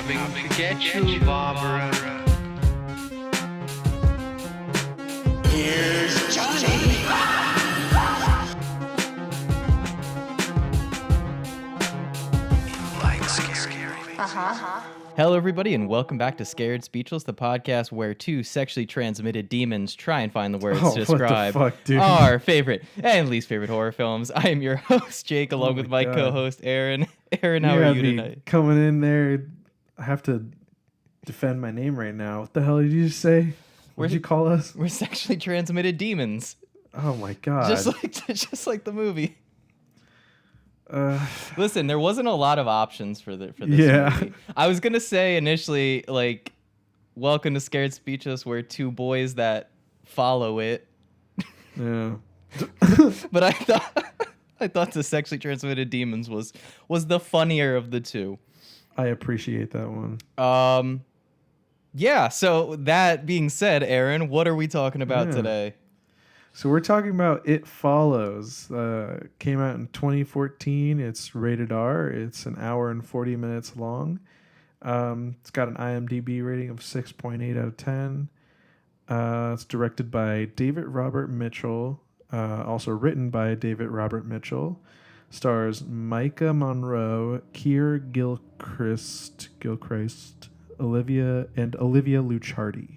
coming to get you, Barbara. Here's Johnny. Like scary. Hello, everybody, and welcome back to Scared Speechless, the podcast where two sexually transmitted demons try and find the words to describe what the fuck, dude? our favorite and least favorite horror films. I am your host, Jake, along with my God. co-host, Aaron. Aaron, how You are have you me tonight? coming in there. I have to defend my name right now. What the hell did you just say? What did you call us? We're sexually transmitted demons, Oh my god. just like the movie. Listen, there wasn't a lot of options for this movie. I was gonna say initially, like, welcome to Scared Speechless, we're two boys that follow it. Yeah. But I thought the sexually transmitted demons was the funnier of the two. I appreciate that one. Yeah, so that being said, Aaron, what are we talking about Yeah. today? So we're talking about It Follows. Came out in 2014. It's rated R. It's an hour and 40 minutes long. It's got an IMDb rating of 6.8 out of 10. It's directed by David Robert Mitchell. Also written by David Robert Mitchell. Stars Micah Monroe, Keir Gilchrist, Olivia Luchardi.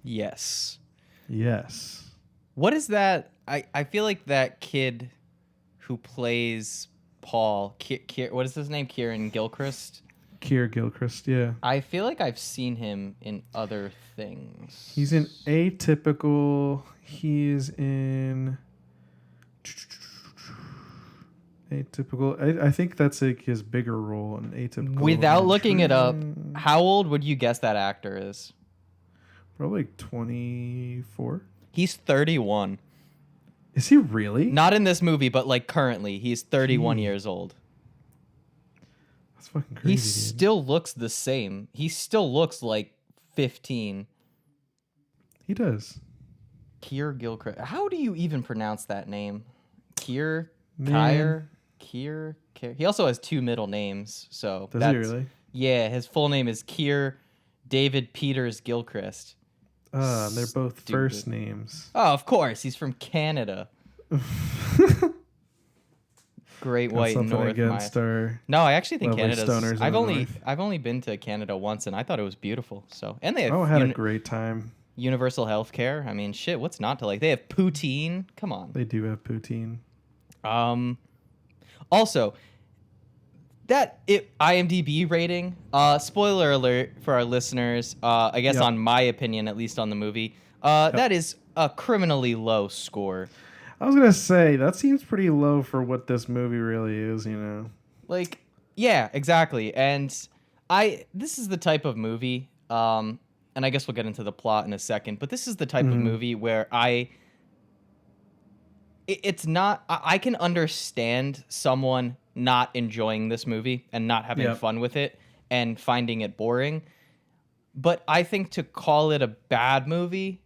Yes. Yes. What is that? I feel like that kid who plays Paul, what is his name? Kieran Gilchrist? Keir Gilchrist, yeah. I feel like I've seen him in other things. He's in Atypical. He's in Atypical. I think that's like his bigger role in Atypical. Without looking it up, Intrusion. how old would you guess that actor is? Probably like 24. He's 31. Is he really? Not in this movie, but like currently, he's 31 Gee. years old. That's fucking crazy. He dude. still looks the same. He still looks like 15. He does. Keir Gilchrist. How do you even pronounce that name? Keir? Man. Keir? He also has two middle names. So Does he really? Yeah, his full name is Keir David Peters Gilchrist. They're both Stupid. first names. Oh, of course. He's from Canada. Great Got White something North. against our No, I actually think lovely Canada's. stoners in I've the only north. been to Canada once, and I thought it was beautiful. So, and they have I had a great time. universal health care. I mean, shit, what's not to like? They have poutine. Come on. They do have poutine. Also, IMDb rating. Spoiler alert for our listeners. I guess Yep. on my opinion, at least on the movie, that is a criminally low score. I was gonna say that seems pretty low for what this movie really is, you know. Like, yeah, exactly. And this is the type of movie, and I guess we'll get into the plot in a second, but this is the type of movie where it's not, I can understand someone not enjoying this movie and not having Yep. fun with it and finding it boring. But I think to call it a bad movie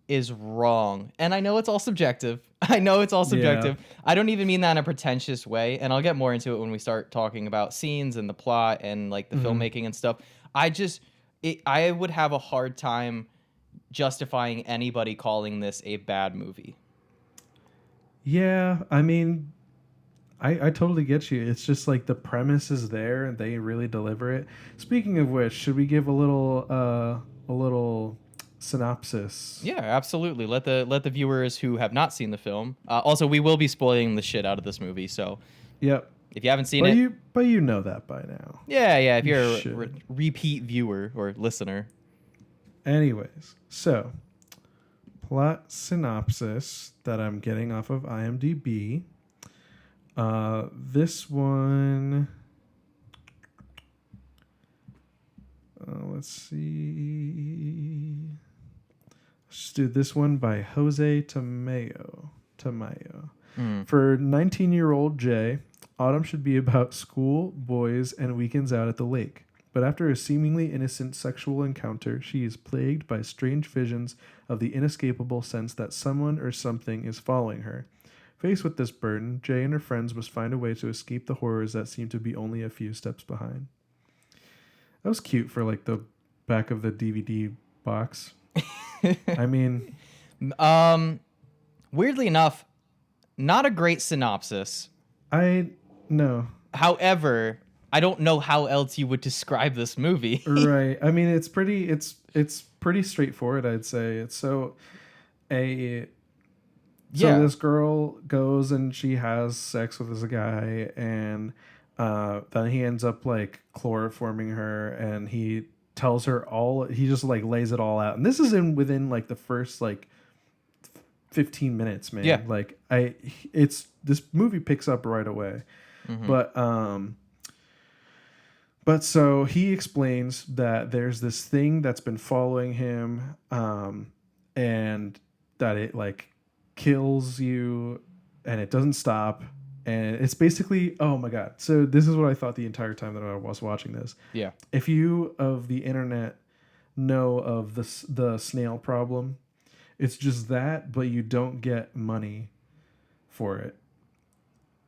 is wrong. And I know it's all subjective. I don't even mean that in a pretentious way. And I'll get more into it when we start talking about scenes and the plot and like the filmmaking and stuff. I would have a hard time justifying anybody calling this a bad movie. Yeah, I mean, I totally get you. It's just like the premise is there and they really deliver it. Speaking of which, should we give a little synopsis? Yeah, absolutely. Let the viewers who have not seen the film. Also, we will be spoiling the shit out of this movie. So Yep. if you haven't seen it, But you know that by now. yeah. If You you're a should. repeat viewer or listener, Anyways, so plot synopsis that I'm getting off of IMDb. This one. Let's see. Let's just do this one by Jose Tamayo. For 19-year-old Jay, autumn should be about school, boys, and weekends out at the lake. But after a seemingly innocent sexual encounter, she is plagued by strange visions of the inescapable sense that someone or something is following her. Faced with this burden, Jay and her friends must find a way to escape the horrors that seem to be only a few steps behind. That was cute for like the back of the DVD box. I mean, Weirdly enough, not a great synopsis. I no. However, I don't know how else you would describe this movie. Right. I mean, it's pretty straightforward, I'd say. It's a Yeah. this girl goes and she has sex with this guy, and then he ends up like chloroforming her, and he tells her all. He just like lays it all out, and this is within like the first like 15 minutes, man. Yeah. Like this movie picks up right away. Mm-hmm. But so he explains that there's this thing that's been following him, and that it like kills you and it doesn't stop. And it's basically, oh my God. So this is what I thought the entire time that I was watching this. Yeah. If you of the internet know of the snail problem, it's just that, but you don't get money for it.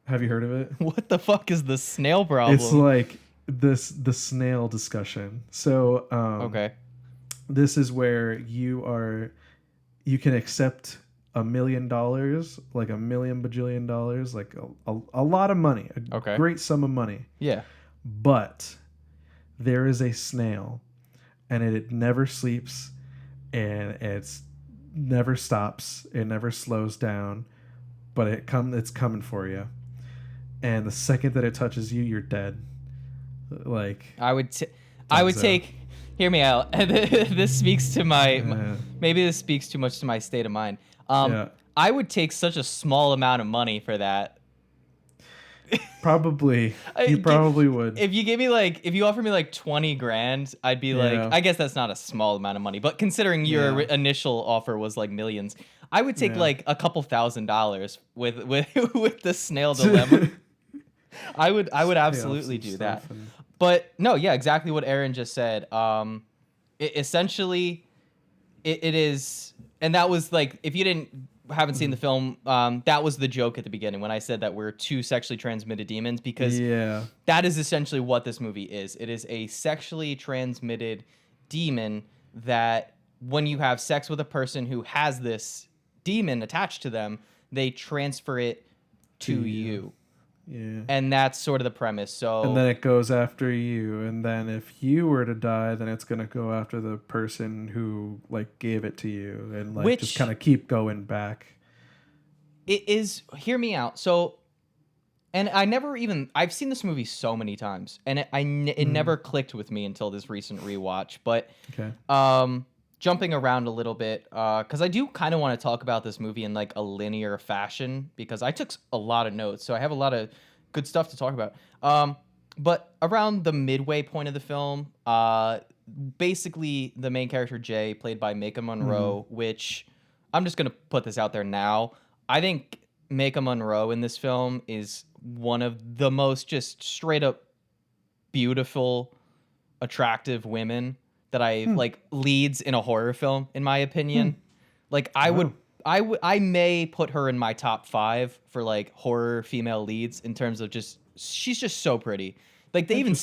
Have you heard of it? What the fuck is the snail problem? It's like the snail discussion. So okay. this is where you can accept $1 million, like $1 million bajillion dollars, like a lot of money, a great sum of money. Yeah. But there is a snail, and it never sleeps, and it's never stops, it never slows down, but it's coming for you. And the second that it touches you, you're dead. Like I would take. Hear me out. This speaks to maybe this speaks too much to my state of mind. I would take such a small amount of money for that. Probably. You probably would. If you offer me like 20 grand, I'd be like, I guess that's not a small amount of money, but considering your initial offer was like millions, I would take like a couple $1,000s with the snail dilemma. I would absolutely do that. But no, yeah, exactly what Aaron just said. Essentially, it is, and that was like, if you haven't seen the film, that was the joke at the beginning when I said that we're two sexually transmitted demons, because that is essentially what this movie is. It is a sexually transmitted demon that when you have sex with a person who has this demon attached to them, they transfer it to you. Yeah. And that's sort of the premise. So and then it goes after you, and then if you were to die, then it's gonna go after the person who like gave it to you, and like just kind of keep going back. It is, hear me out. So, and I've seen this movie so many times, and it never clicked with me until this recent rewatch. But jumping around a little bit, because I do kind of want to talk about this movie in like a linear fashion, because I took a lot of notes, so I have a lot of good stuff to talk about. But around the midway point of the film, basically the main character Jay, played by Maika Monroe, which I'm just gonna put this out there now. I think Maika Monroe in this film is one of the most just straight up beautiful, attractive women that like leads in a horror film, in my opinion. Like I may put her in my top 5 for like horror female leads in terms of just, she's just so pretty. Like they even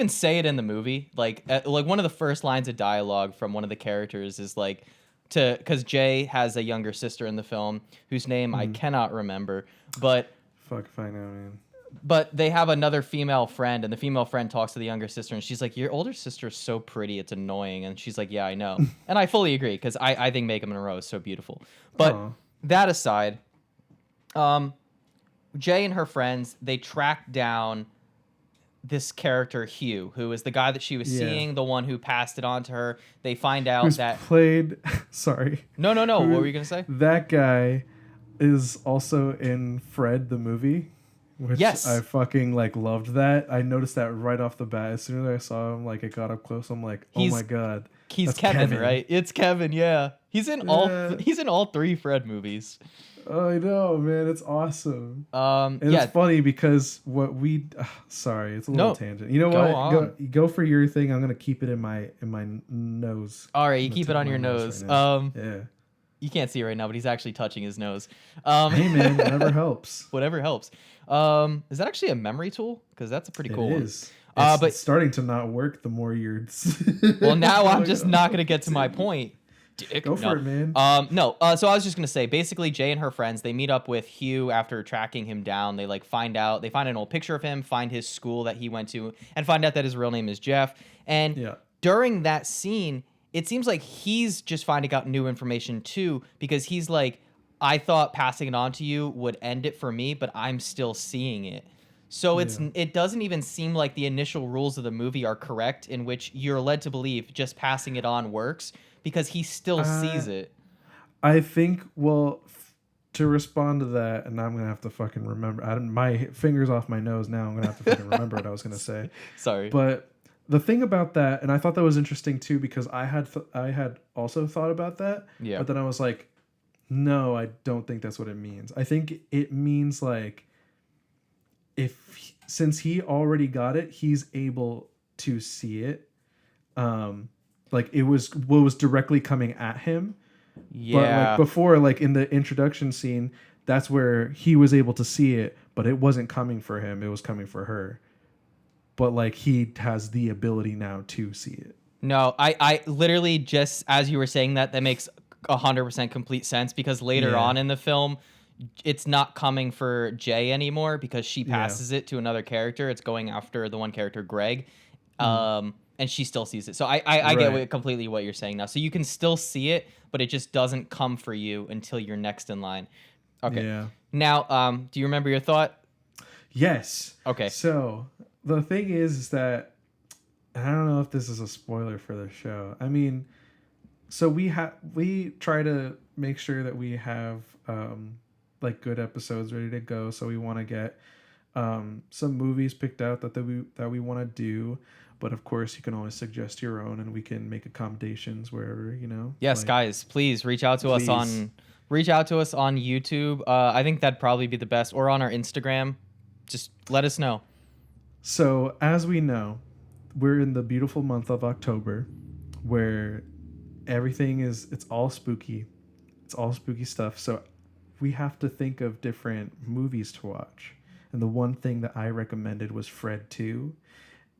say it in the movie. Like one of the first lines of dialogue from one of the characters is like, because Jay has a younger sister in the film whose name I cannot remember, but fuck if I know, man. But they have another female friend, and the female friend talks to the younger sister, and she's like, your older sister is so pretty, it's annoying. And she's like, yeah, I know. And I fully agree, because I think Maika Monroe is so beautiful. But that aside, Jay and her friends, they track down this character, Hugh, who is the guy that she was seeing, the one who passed it on to her. They find out that... played... Sorry. No. What were you going to say? That guy is also in Fred, the movie. Which I fucking like loved that. I noticed that right off the bat. As soon as I saw him, like it got up close, I'm like, oh my God. He's Kevin, right? It's Kevin, yeah. He's in all 3 Fred movies. Oh, I know, man. It's awesome. And it's funny because what we sorry, it's a little tangent. You know what? Go for your thing. I'm gonna keep it in my nose. All right, you keep it on your nose. Right yeah. You can't see it right now, but he's actually touching his nose. Hey man, whatever helps. Whatever helps. Is that actually a memory tool? Because that's a pretty cool one. It's starting to not work the more you're. Well, now I'm going just on. not gonna get to my point. Dick. Go for it, man. No. So I was just gonna say, basically, Jay and her friends, they meet up with Hugh after tracking him down. They find an old picture of him, find his school that he went to, and find out that his real name is Jeff. And Yeah. during that scene, it seems like he's just finding out new information too, because he's like, I thought passing it on to you would end it for me, but I'm still seeing it. So it doesn't even seem like the initial rules of the movie are correct, in which you're led to believe just passing it on works, because he still sees it. I think, well, to respond to that, and I'm gonna have to fucking remember. My fingers off my nose now. I'm gonna have to fucking remember what I was gonna say. Sorry, but the thing about that, and I thought that was interesting too, because I had also thought about that. Yeah. But then I was like, no, I don't think that's what it means. I think it means like, since he already got it, he's able to see it. Like it was what was directly coming at him. yeah. But like before, like in the introduction scene, that's where he was able to see it, but it wasn't coming for him. It was coming for her. But like he has the ability now to see it. No, I literally just, as you were saying that makes 100% complete sense, because later on in the film, it's not coming for Jay anymore because she passes it to another character. It's going after the one character, Greg. And she still sees it. So I get completely what you're saying now. So you can still see it, but it just doesn't come for you until you're next in line. Okay. Yeah. Now, do you remember your thought? Yes. Okay. So the thing is that, I don't know if this is a spoiler for the show. I mean, so we try to make sure that we have like good episodes ready to go. So we want to get some movies picked out that we want to do. But of course, you can always suggest your own, and we can make accommodations wherever, you know. Yes, like, guys, please reach out to us on YouTube. I think that'd probably be the best, or on our Instagram. Just let us know. So as we know, we're in the beautiful month of October, where it's all spooky. It's all spooky stuff. So we have to think of different movies to watch. And the one thing that I recommended was Fred 2.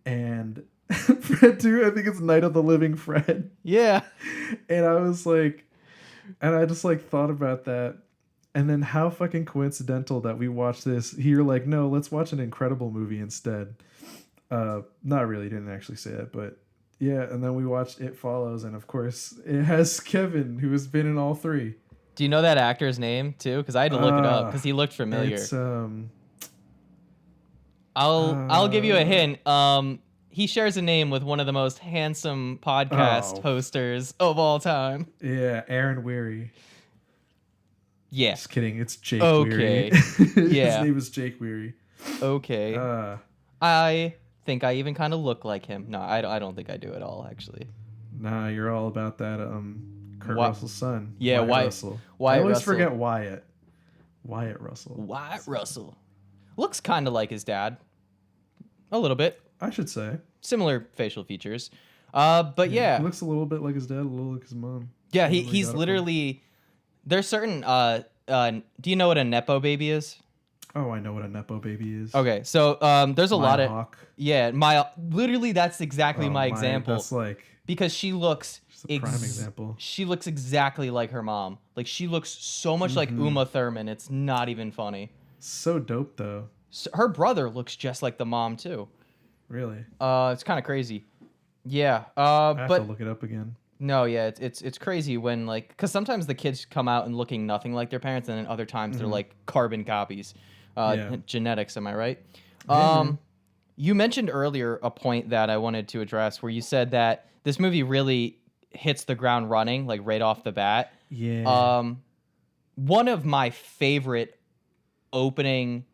And Fred 2, I think it's Night of the Living Fred. Yeah. And I was like, and I just like thought about that. And then how fucking coincidental that we watched this. You're like, no, let's watch an Incredible movie instead. Not really, didn't actually say it, but yeah. And then we watched It Follows, and of course it has Kevin, who has been in all three. Do you know that actor's name too? Because I had to look it up because he looked familiar. It's I'll give you a hint. He shares a name with one of the most handsome podcast hosters of all time. Yeah, Aaron Weary. Yeah. Just kidding. It's Jake Okay. Weary. His Yeah. name is Jake Weary. Okay. I think I even kind of look like him. No, I don't think I do at all, actually. Nah, you're all about that Kurt Russell's son. Yeah, Wyatt Russell. Wyatt I always Russell. forget Wyatt. Wyatt Russell. Wyatt Russell. Looks kind of like his dad. A little bit. I should say. Similar facial features. But yeah. He looks a little bit like his dad, a little like his mom. Yeah, he's literally... There's certain... do you know what a Nepo baby is? Oh, I know what a Nepo baby is. Okay, so there's a lot of... Hawk. Yeah, literally that's exactly my example. That's like... Because she looks... Just a prime example. She looks exactly like her mom. Like, she looks so much like Uma Thurman, it's not even funny. So dope, though. So her brother looks just like the mom, too. Really? It's kind of crazy. Yeah. I have to look it up again. No, yeah, it's crazy when, like, because sometimes the kids come out and looking nothing like their parents, and then other times they're like carbon copies. Genetics, am I right? You mentioned earlier a point that I wanted to address, where you said that this movie really hits the ground running, like right off the bat. Yeah. One of my favorite opening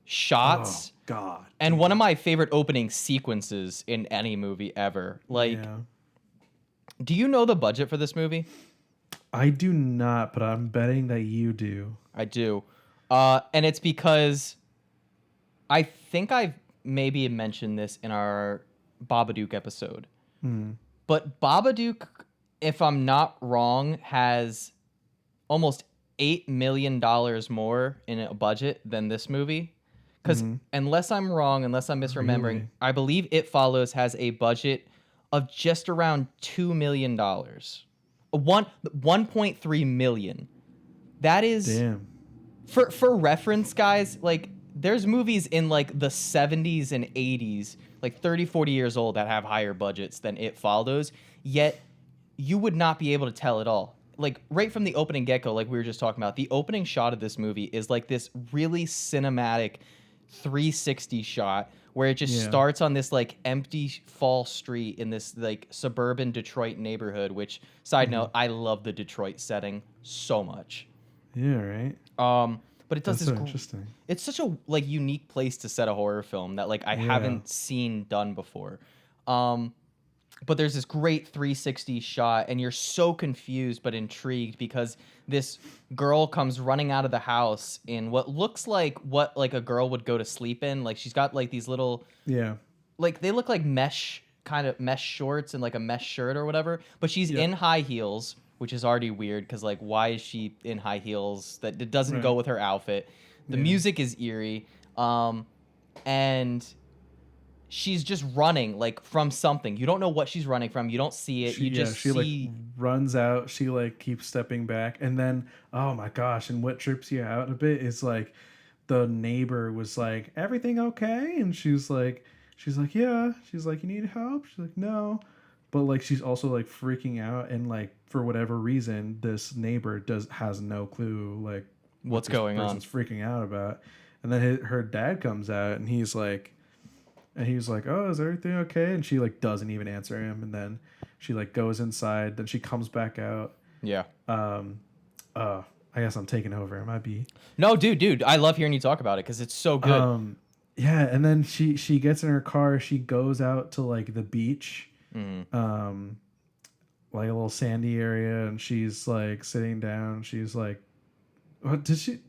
shots. Oh, God. And one of my favorite opening sequences in any movie ever. Like, do you know the budget for this movie? I do not, but I'm betting that you do. I do. And it's because I think I've maybe mentioned this in our Babadook episode. But Babadook, if I'm not wrong, has almost $8 million more in a budget than this movie. Because unless I'm wrong, unless I'm misremembering, Really? I believe It Follows has a budget of just around $2 million. 1.3 million. That is Damn. for reference, guys, like there's movies in like the 70s and 80s, like 30, 40 years old that have higher budgets than It Follows, yet you would not be able to tell at all. Like right from the opening get-go, like we were just talking about, the opening shot of this movie is like this really cinematic 360 shot where it just starts on this like empty fall street in this like suburban Detroit neighborhood, which side note, I love the Detroit setting so much. Yeah, right. But it does That's this so interesting. it's such a like unique place to set a horror film that like I haven't seen done before. But there's this great 360 shot and you're so confused but intrigued because this girl comes running out of the house in what looks like what like a girl would go to sleep in. Like she's got like these little like they look like mesh shorts and like a mesh shirt or whatever, but she's in high heels, which is already weird because like why is she in high heels? That it doesn't go with her outfit. The music is eerie, and she's just running like from something. You don't know what she's running from. You don't see it. You just she see like runs out. She like keeps stepping back, and then oh my gosh! And what trips you out a bit is like the neighbor was like, "Everything okay?" And she's like, "Yeah." She's like, "You need help?" She's like, "No." But like she's also like freaking out, and like for whatever reason, this neighbor has no clue like what's going on. Person's freaking out about. And then her dad comes out, and he's like, "Oh, is everything okay?" And she like doesn't even answer him, and then she like goes inside. Then she comes back out. Yeah. I guess I'm taking over. It might be. No, dude, I love hearing you talk about it because it's so good. Yeah, and then she gets in her car. She goes out to like the beach. Like a little sandy area, and she's like sitting down. She's like, what did she?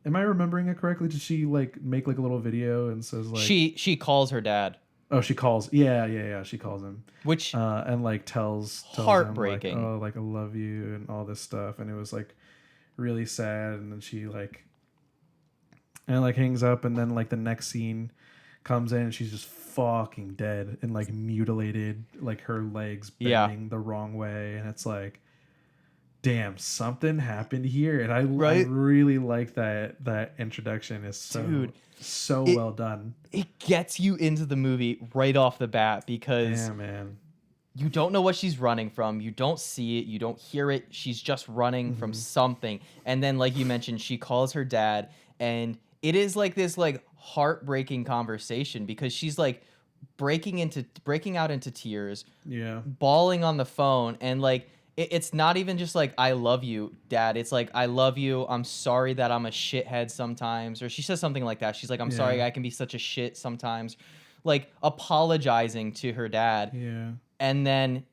Am I remembering it correctly? Did she like make like a little video and says like she calls her dad? Oh, she calls. Yeah. She calls him, which and like tells heartbreaking. Him, like, oh, like I love you and all this stuff, and it was like really sad. And then she like hangs up, and then like the next scene comes in, and she's just fucking dead and like mutilated, like her legs bending the wrong way, and it's like, damn, something happened here. And I really like that introduction. Is so well done. It gets you into the movie right off the bat because you don't know what she's running from. You don't see it. You don't hear it. She's just running from something. And then, like you mentioned, she calls her dad, and it is like this like heartbreaking conversation because she's like breaking out into tears, bawling on the phone, and like it's not even just like I love you, Dad. It's like I love you. I'm sorry that I'm a shithead sometimes, or she says something like that. She's like, I'm sorry I can be such a shit sometimes, like apologizing to her dad. Yeah, and then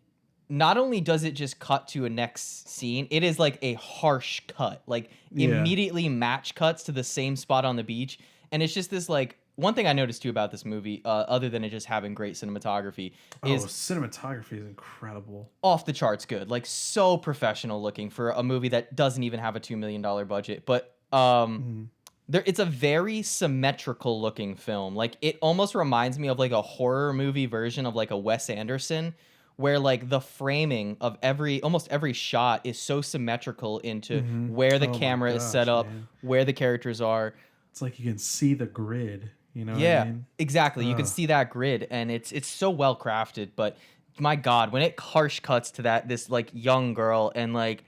not only does it just cut to a next scene, it is like a harsh cut, like immediately match cuts to the same spot on the beach. And it's just this like one thing I noticed too about this movie, other than it just having great cinematography, is cinematography is incredible, off the charts good, like so professional looking for a movie that doesn't even have a $2 million budget. But it's a very symmetrical looking film. Like it almost reminds me of like a horror movie version of like a Wes Anderson, where like the framing of almost every shot is so symmetrical into where the camera is set up, where the characters are. It's like you can see the grid, you know? Yeah, what I mean? exactly. You can see that grid, and it's so well crafted. But my God, when it harsh cuts to this like young girl, and like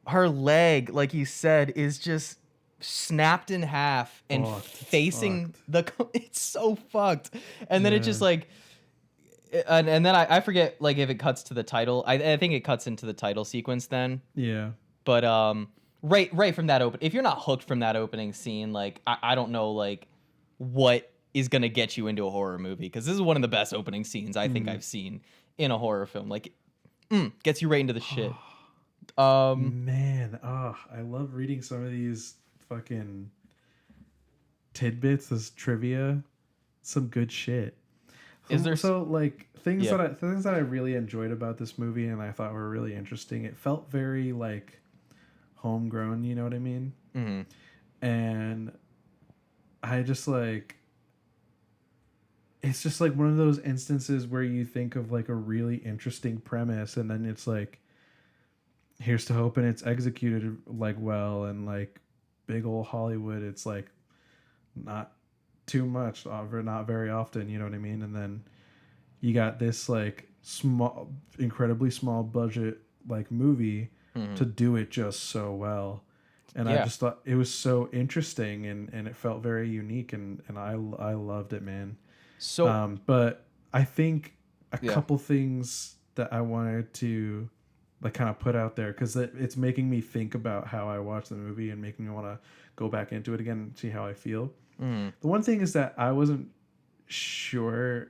her leg, like you said, is just snapped in half and facing it's so fucked. And then it just like, and then I forget like if it cuts to the title. I think it cuts into the title sequence then. Yeah. But right from that if you're not hooked from that opening scene, like I don't know like what is gonna get you into a horror movie, because this is one of the best opening scenes I think I've seen in a horror film. Like gets you right into the shit. Man, I love reading some of these fucking tidbits as trivia. Some good shit. Is there like things that I really enjoyed about this movie and I thought were really interesting? It felt very like homegrown, you know what I mean? And I just like it's just like one of those instances where you think of like a really interesting premise and then it's like here's to hoping it's executed like well and like big old Hollywood it's like not too much or not very often, you know what I mean? And then you got this like small incredibly small budget like movie to do it just so well. And I Yeah. just thought it was so interesting and it felt very unique and I loved it, man. So But I think a yeah. couple things that I wanted to like kind of put out there because it's making me think about how I watch the movie and making me want to go back into it again and see how I feel. The one thing is that I wasn't sure.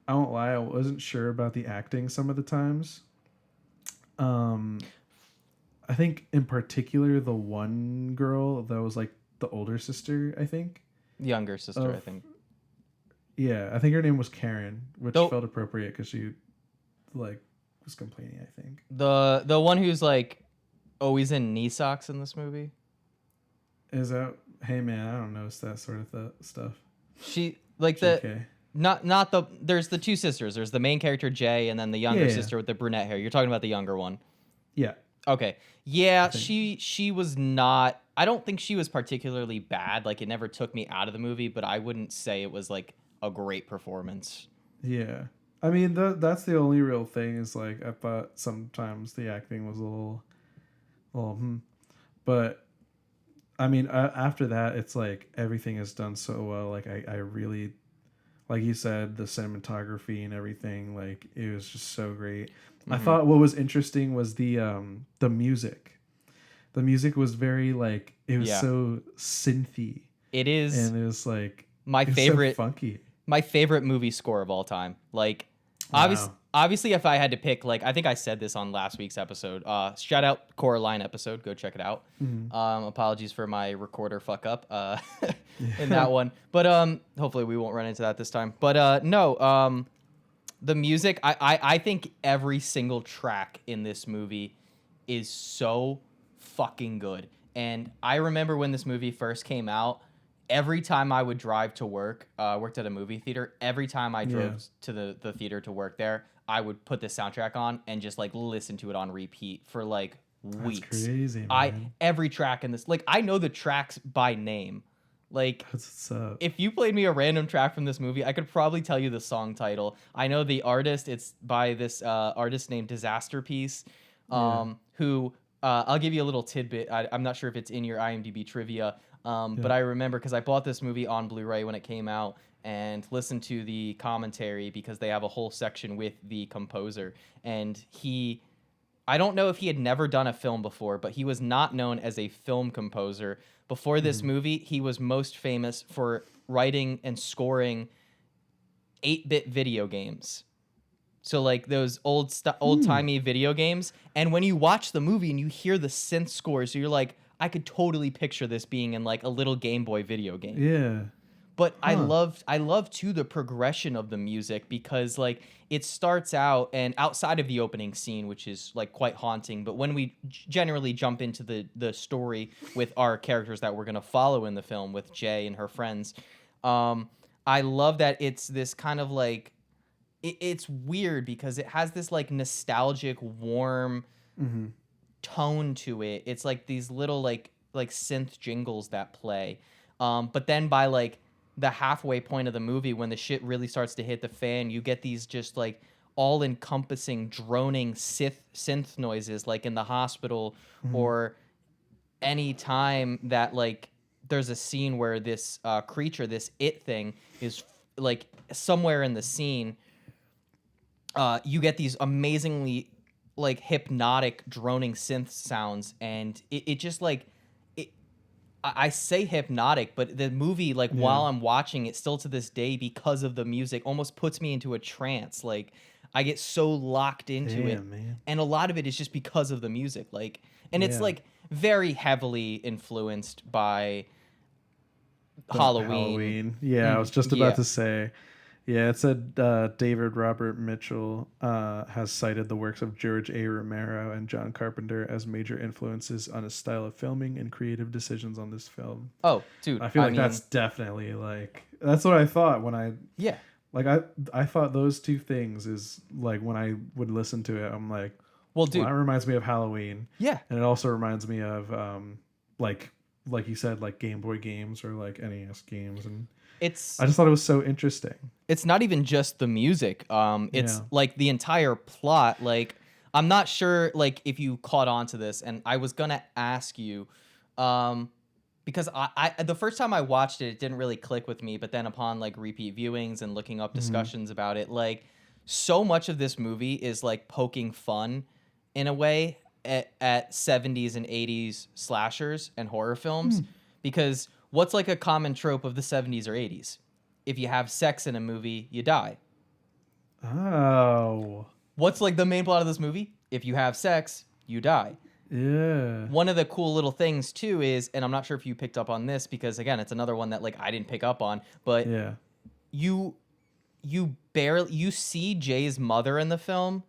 I won't lie, I wasn't sure about the acting some of the times. I think in particular the one girl that was like the older sister, I think. Younger sister, I think. Yeah, I think her name was Karen, which Though- felt appropriate because she like was complaining, I think. The one who's like always in knee socks in this movie. Is that hey man, I don't notice that sort of stuff. She like the Okay. not the there's the two sisters. There's the main character Jay and then the younger Yeah. sister with the brunette hair. You're talking about the younger one. Yeah. Okay. Yeah, think. she was not I don't think she was particularly bad. Like it never took me out of the movie, but I wouldn't say it was like a great performance. Yeah. I mean that's the only real thing is like I thought sometimes the acting was a little but I mean after that it's like everything is done so well like I really like you said the cinematography and everything like it was just so great. I thought what was interesting was the music. The music was very like it was so synthy. It is and it was like my it was favorite so funky. my favorite movie score of all time. Like Wow. obviously if I had to pick, like I think I said this on last week's episode. Shout out Coraline episode, go check it out. Apologies for my recorder fuck up in that one. But hopefully we won't run into that this time. But no, the music, I think every single track in this movie is so fucking good. And I remember when this movie first came out, every time I would drive to work, worked at a movie theater, every time I drove to the theater to work there, I would put the soundtrack on and just like listen to it on repeat for like weeks. That's crazy, man. Every track in this, like I know the tracks by name. Like That's what's up. if you played me a random track from this movie, I could probably tell you the song title. I know the artist. It's by this artist named Disaster Piece, who I'll give you a little tidbit. I'm not sure if it's in your IMDb trivia, but I remember because I bought this movie on Blu-ray when it came out and listened to the commentary because they have a whole section with the composer. And I don't know if he had never done a film before, but he was not known as a film composer. Before this movie, he was most famous for writing and scoring 8-bit video games. So like those old-timey video games. And when you watch the movie and you hear the synth scores, you're like, I could totally picture this being in like a little Game Boy video game. Yeah. But I love too the progression of the music because like it starts out and outside of the opening scene, which is like quite haunting. But when we generally jump into the story with our characters that we're gonna follow in the film with Jay and her friends, I love that it's this kind of like it's weird because it has this like nostalgic, warm tone to it. It's like these little like synth jingles that play, but then by like the halfway point of the movie when the shit really starts to hit the fan, you get these just like all-encompassing droning synth noises like in the hospital or any time that like there's a scene where this creature, this it thing is like somewhere in the scene, you get these amazingly like hypnotic droning synth sounds and it just like I say hypnotic, but the movie, like while I'm watching it, still to this day, because of the music, almost puts me into a trance. Like I get so locked into it, man. and a lot of it is just because of the music. Like, and it's like very heavily influenced by Halloween. Yeah, I was just about to say. Yeah, it said David Robert Mitchell has cited the works of George A. Romero and John Carpenter as major influences on his style of filming and creative decisions on this film. Oh, dude. I feel I like mean, that's definitely like that's what I thought when I yeah. like I thought those two things is like when I would listen to it, I'm like, Well, well, dude. that reminds me of Halloween, Yeah. and it also reminds me of like like you said, like Game Boy games or like NES games, and It's I just thought it was so interesting. it's not even just the music. It's Yeah. like the entire plot. Like, I'm not sure like if you caught on to this, and I was gonna ask you, um, because I the first time I watched it, it didn't really click with me. But then upon like repeat viewings and looking up Mm-hmm. discussions about it, like so much of this movie is like poking fun in a way at 70s and 80s slashers and horror films, because what's like a common trope of the 70s or 80s? If you have sex in a movie, you die. Oh, What's like the main plot of this movie? If you have sex, you die. yeah, One of the cool little things too is, and I'm not sure if you picked up on this because again, it's another one that like I didn't pick up on, but yeah, you you see Jay's mother in the film,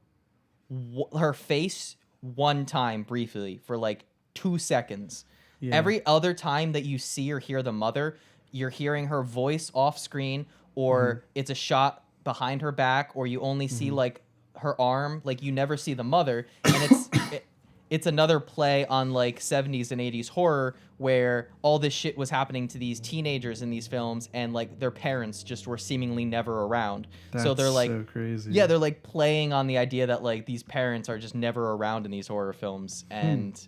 her face one time briefly for like 2 seconds. yeah. Every other time that you see or hear the mother, you're hearing her voice off screen, Mm-hmm. or it's a shot behind her back, or you only see Mm-hmm. like her arm. Like you never see the mother, and it's another play on like 70s and 80s horror where all this shit was happening to these teenagers in these films, and like their parents just were seemingly never around. So That's they're like, so crazy. yeah, they're like playing on the idea that like these parents are just never around in these horror films, and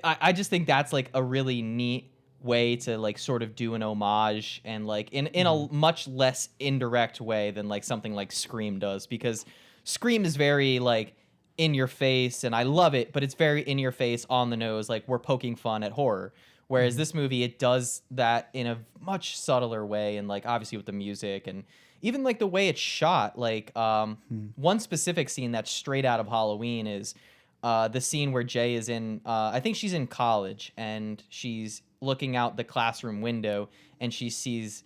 I just think that's like a really neat way to like sort of do an homage, and like in a much less indirect way than like something like Scream does, because Scream is very like in your face, and I love it, but it's very in your face, on the nose, like we're poking fun at horror. Whereas this movie, it does that in a much subtler way, and like obviously with the music and even like the way it's shot. Like one specific scene that's straight out of Halloween is the scene where Jay is in, I think she's in college, and she's looking out the classroom window, and she sees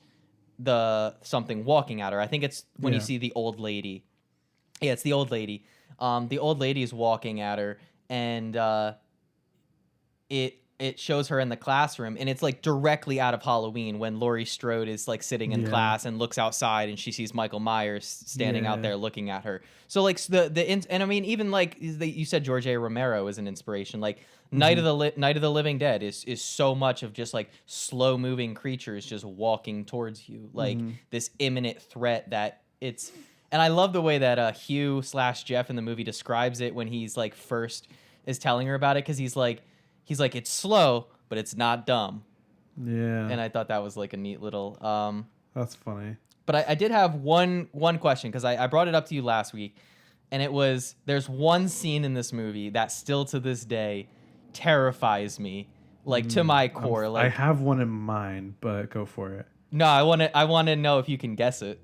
something walking at her. I think it's when you Yeah. see the old lady. Yeah, it's the old lady. The old lady is walking at her, and it shows her in the classroom, and it's like directly out of Halloween when Laurie Strode is like sitting in Yeah. class and looks outside, and she sees Michael Myers standing out Yeah. there looking at her. So like and I mean, even like you said, George A. Romero is an inspiration. Like Night Mm-hmm. of the Night of the Living Dead is so much of just like slow moving creatures just walking towards you, like Mm-hmm. this imminent threat that it's. And I love the way that Hugh/Jeff in the movie describes it when he's like first is telling her about it, because he's like it's slow, but it's not dumb. Yeah. And I thought that was like a neat little. That's funny. But I did have one question, because I brought it up to you last week, and it was, there's one scene in this movie that still to this day terrifies me, like to my core. I Like have one in mind, but go for it. no, I want to know if you can guess it.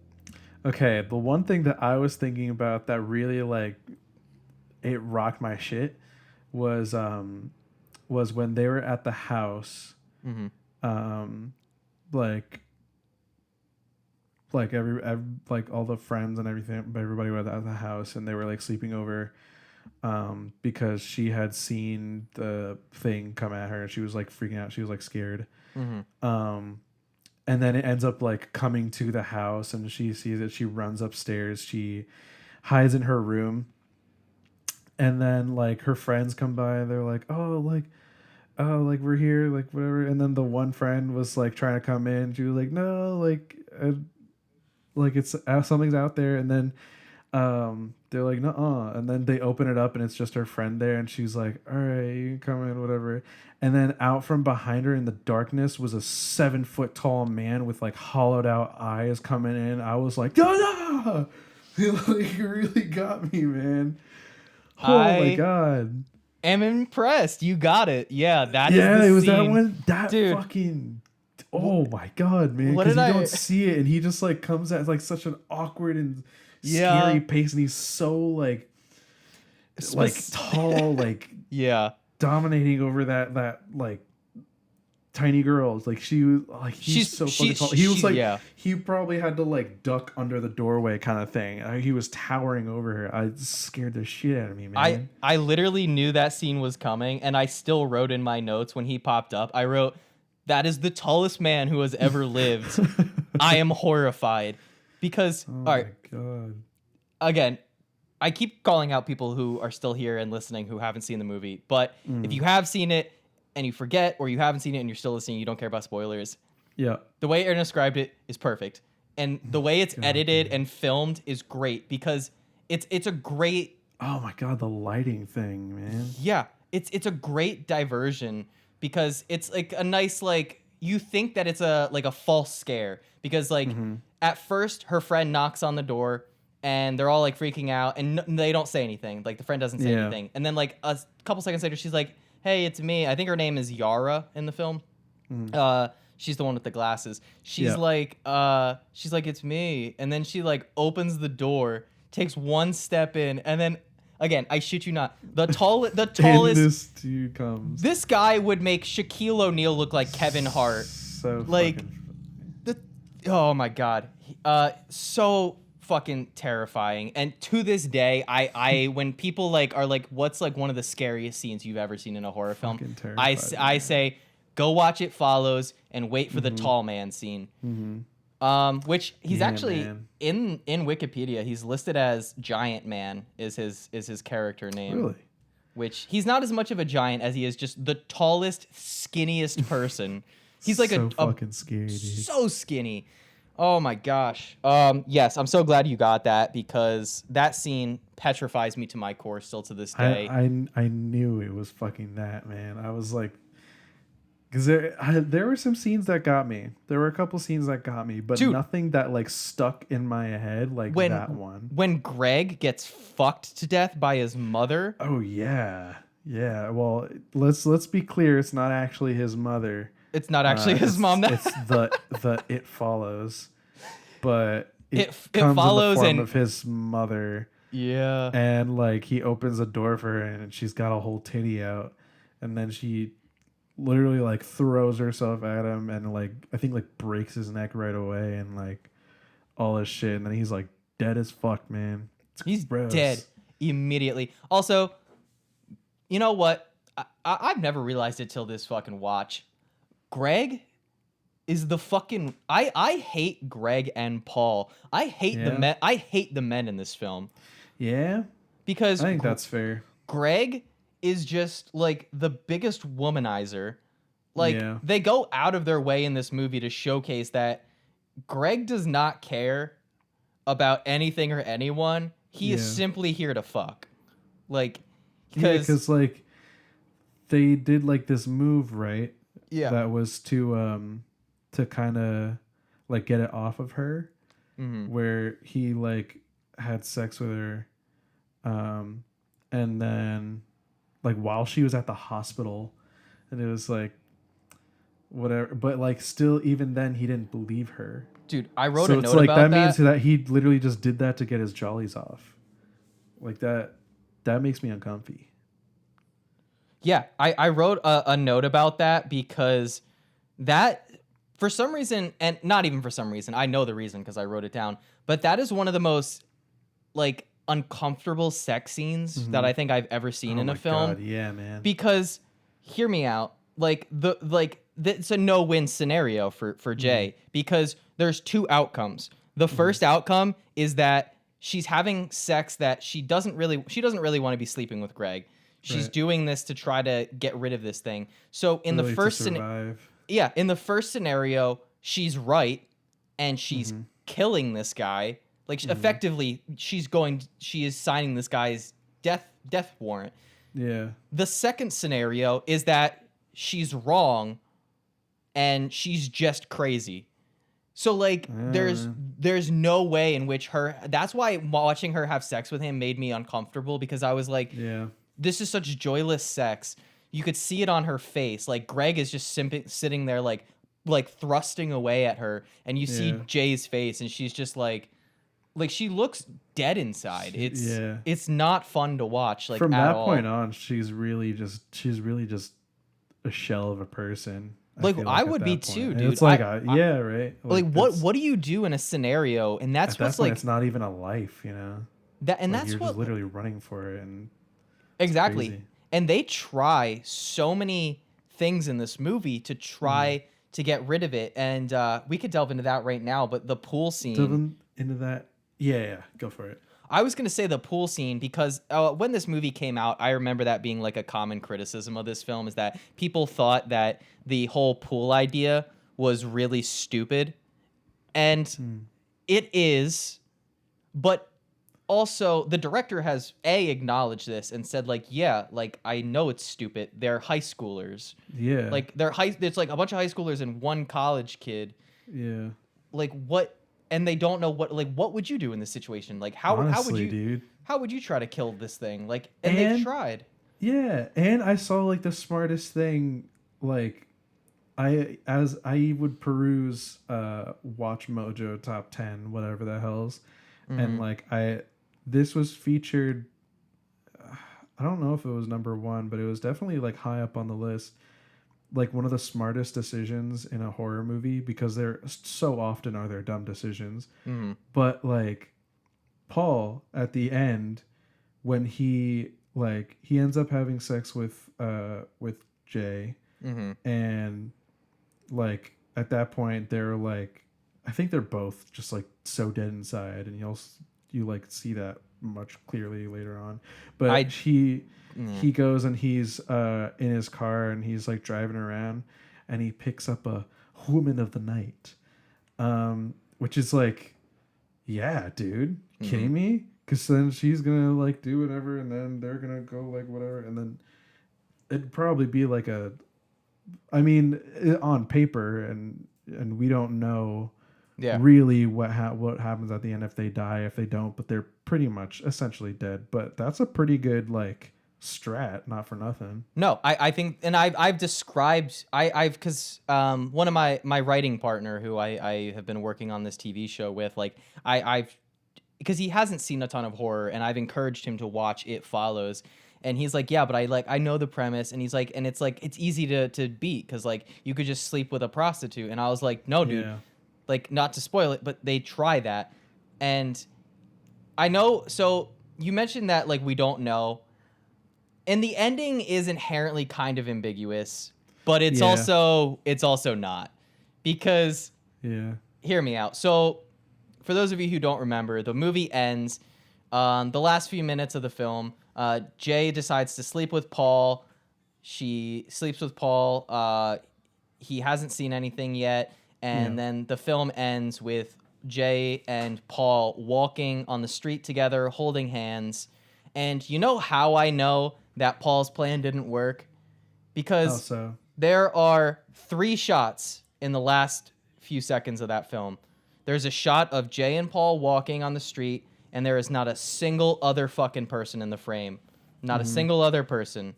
Okay, the one thing that I was thinking about that really like it rocked my shit was when they were at the house, Mm-hmm. um like every like all the friends and everything, everybody was at the house, and they were like sleeping over because she had seen the thing come at her, and she was like freaking out, she was like scared. Mm-hmm. And then it ends up like coming to the house, and she sees it, she runs upstairs, she hides in her room, and then like her friends come by, they're like, oh, like we're here, like whatever. And then the one friend was like trying to come in, she was like, no, like it's something's out there. And then they're like, no, and then they open it up, and it's just her friend there, and she's like, all right, you can come in, whatever. And then out from behind her in the darkness was a 7-foot tall man with like hollowed out eyes coming in. I was like, oh no! Like, it really got me, man. Oh my god. am impressed. You got it. Yeah, that is Yeah, the it was scene. that one. That Dude. fucking. Oh my god, man! What Because did you I- don't see it, and he just like comes at like such an awkward and Yeah. scary pace, and he's so like Spec- tall, like Yeah. dominating over that like tiny girls. Like she was like he's so fucking tall. He was like yeah. he probably had to like duck under the doorway kind of thing. He was towering over her. I scared the shit out of me, man. I literally knew that scene was coming, and I still wrote in my notes when he popped up. I wrote, "That is the tallest man who has ever lived." I am horrified because all right, my god. again, I keep calling out people who are still here and listening who haven't seen the movie. But if you have seen it and you forget, or you haven't seen it and you're still listening, you don't care about spoilers. Yeah. The way Aaron described it is perfect. And the way it's edited and filmed is great because it's a great... Oh my god, the lighting thing, man. Yeah, it's a great diversion because it's like a nice, like, you think that it's a false scare because like at first her friend knocks on the door and they're all like freaking out and they don't say anything. Like the friend doesn't say anything. And then like a couple seconds later she's like, "Hey, it's me." I think her name is Yara in the film. She's the one with the glasses. She's like, "It's me." And then she like opens the door, takes one step in, and then again, I shit you not, the tallest. And this dude comes. This guy would make Shaquille O'Neal look like Kevin Hart. So Like, fucking oh my god, so fucking terrifying. And to this day, I when people like are like, "What's like one of the scariest scenes you've ever seen in a horror film?" I say, go watch It Follows and wait for the tall man scene. Which he's actually in Wikipedia. He's listed as Giant Man is his character name. Really? Which he's not as much of a giant as he is just the tallest, skinniest person. He's like so fucking scary, dude. So skinny. Oh my gosh. Yes, I'm so glad you got that because that scene petrifies me to my core still to this day. I knew it was fucking that, man. I was like, because there were some scenes that got me. There were a couple scenes that got me, but Dude, nothing that like stuck in my head like that one. When Greg gets fucked to death by his mother. Oh yeah, yeah. Well, let's be clear. It's not actually his mother. It's not actually his mom. It's the It Follows, but it follows comes in the form and of his mother. Yeah. And like he opens a door for her and she's got a whole titty out, and then she literally like throws herself at him and like I think like breaks his neck right away and like all this shit, and then he's like dead as fuck, man. He's dead immediately. Also, you know what? I've never realized it till this fucking watch. Greg is the fucking I hate Greg and Paul. I hate the men. I hate the men in this film. Yeah, because I think that's fair. Greg is just like the biggest womanizer. Like they go out of their way in this movie to showcase that Greg does not care about anything or anyone. He is simply here to fuck. Like, because like they did like this move, right? Yeah, that was to kind of like get it off of her, where he like had sex with her, and then like while she was at the hospital, and it was like whatever, but like still even then he didn't believe her. Dude, I wrote so a it's note like about that that. means that he literally just did that to get his jollies off. Like that makes me uncomfy. Yeah, I wrote a note about that because that, for some reason, and not even for some reason, I know the reason because I wrote it down, but that is one of the most, like, uncomfortable sex scenes that I think I've ever seen in a film. God, yeah, man. Because, hear me out, it's a no-win scenario for Jay because there's two outcomes. The first outcome is that she's having sex that she doesn't really want to be sleeping with Greg. She's doing this to try to get rid of this thing. So in the first scenario, she's right and she's killing this guy. Like effectively, she is signing this guy's death warrant. Yeah. The second scenario is that she's wrong and she's just crazy. So like there's no way in which that's why watching her have sex with him made me uncomfortable because I was like, this is such joyless sex. You could see it on her face. Like Greg is just sitting there like thrusting away at her, and you see Jay's face, and she's just like she looks dead inside. It's not fun to watch. Like from at that all. point on, she's really just a shell of a person. Like feel I like at would be that point. too, And dude. it's like yeah, right. Like what it's, what do you do in a scenario? And that's at that what's point like it's not even a life, you know. that, and Like that's you're just what literally running for it, and it's exactly. crazy. And they try so many things in this movie to try to get rid of it. And we could delve into that right now. But the pool scene, Delving into that, yeah, go for it. I was going to say the pool scene because when this movie came out, I remember that being like a common criticism of this film is that people thought that the whole pool idea was really stupid. And it is, but also the director has acknowledged this and said like, yeah, like I know it's stupid. They're high schoolers. Yeah, Like it's like a bunch of high schoolers and one college kid. yeah. Like what, and they don't know what would you do in this situation? Like Honestly, dude. how would you try to kill this thing? Like, and they've And tried. yeah, and I saw like the smartest thing, like as I would peruse Watch Mojo top 10, whatever the hell's, and like this was featured, I don't know if it was number one, but it was definitely like high up on the list, like one of the smartest decisions in a horror movie, because there so often are there dumb decisions. But like Paul at the end, when he ends up having sex with Jay, and like at that point they're like, I think they're both just like so dead inside, and you like see that much clearly later on. But he goes and he's in his car and he's like driving around, and he picks up a woman of the night, which is like, yeah, dude, kidding me? Because then she's gonna like do whatever, and then they're gonna go like whatever, and then it'd probably be like I mean, on paper, and we don't know really what happens at the end, if they die, if they don't, but they're pretty much essentially dead. But that's a pretty good like strat, not for nothing. No, I think, and I've described, because one of my writing partner who I have been working on this TV show with, like I've, because he hasn't seen a ton of horror, and I've encouraged him to watch It Follows. And he's like, yeah, but I know the premise. And he's like, and it's like, it's easy to beat, because like you could just sleep with a prostitute. And I was like, no, dude, like, not to spoil it, but they try that. And I know, so you mentioned that like we don't know. And the ending is inherently kind of ambiguous, but it's also not, because hear me out. So for those of you who don't remember, the movie ends the last few minutes of the film. Jay decides to sleep with Paul. She sleeps with Paul. He hasn't seen anything yet. And then the film ends with Jay and Paul walking on the street together, holding hands. And you know how I know that Paul's plan didn't work? Because there are 3 shots in the last few seconds of that film. There's a shot of Jay and Paul walking on the street, and there is not a single other fucking person in the frame. Not a single other person.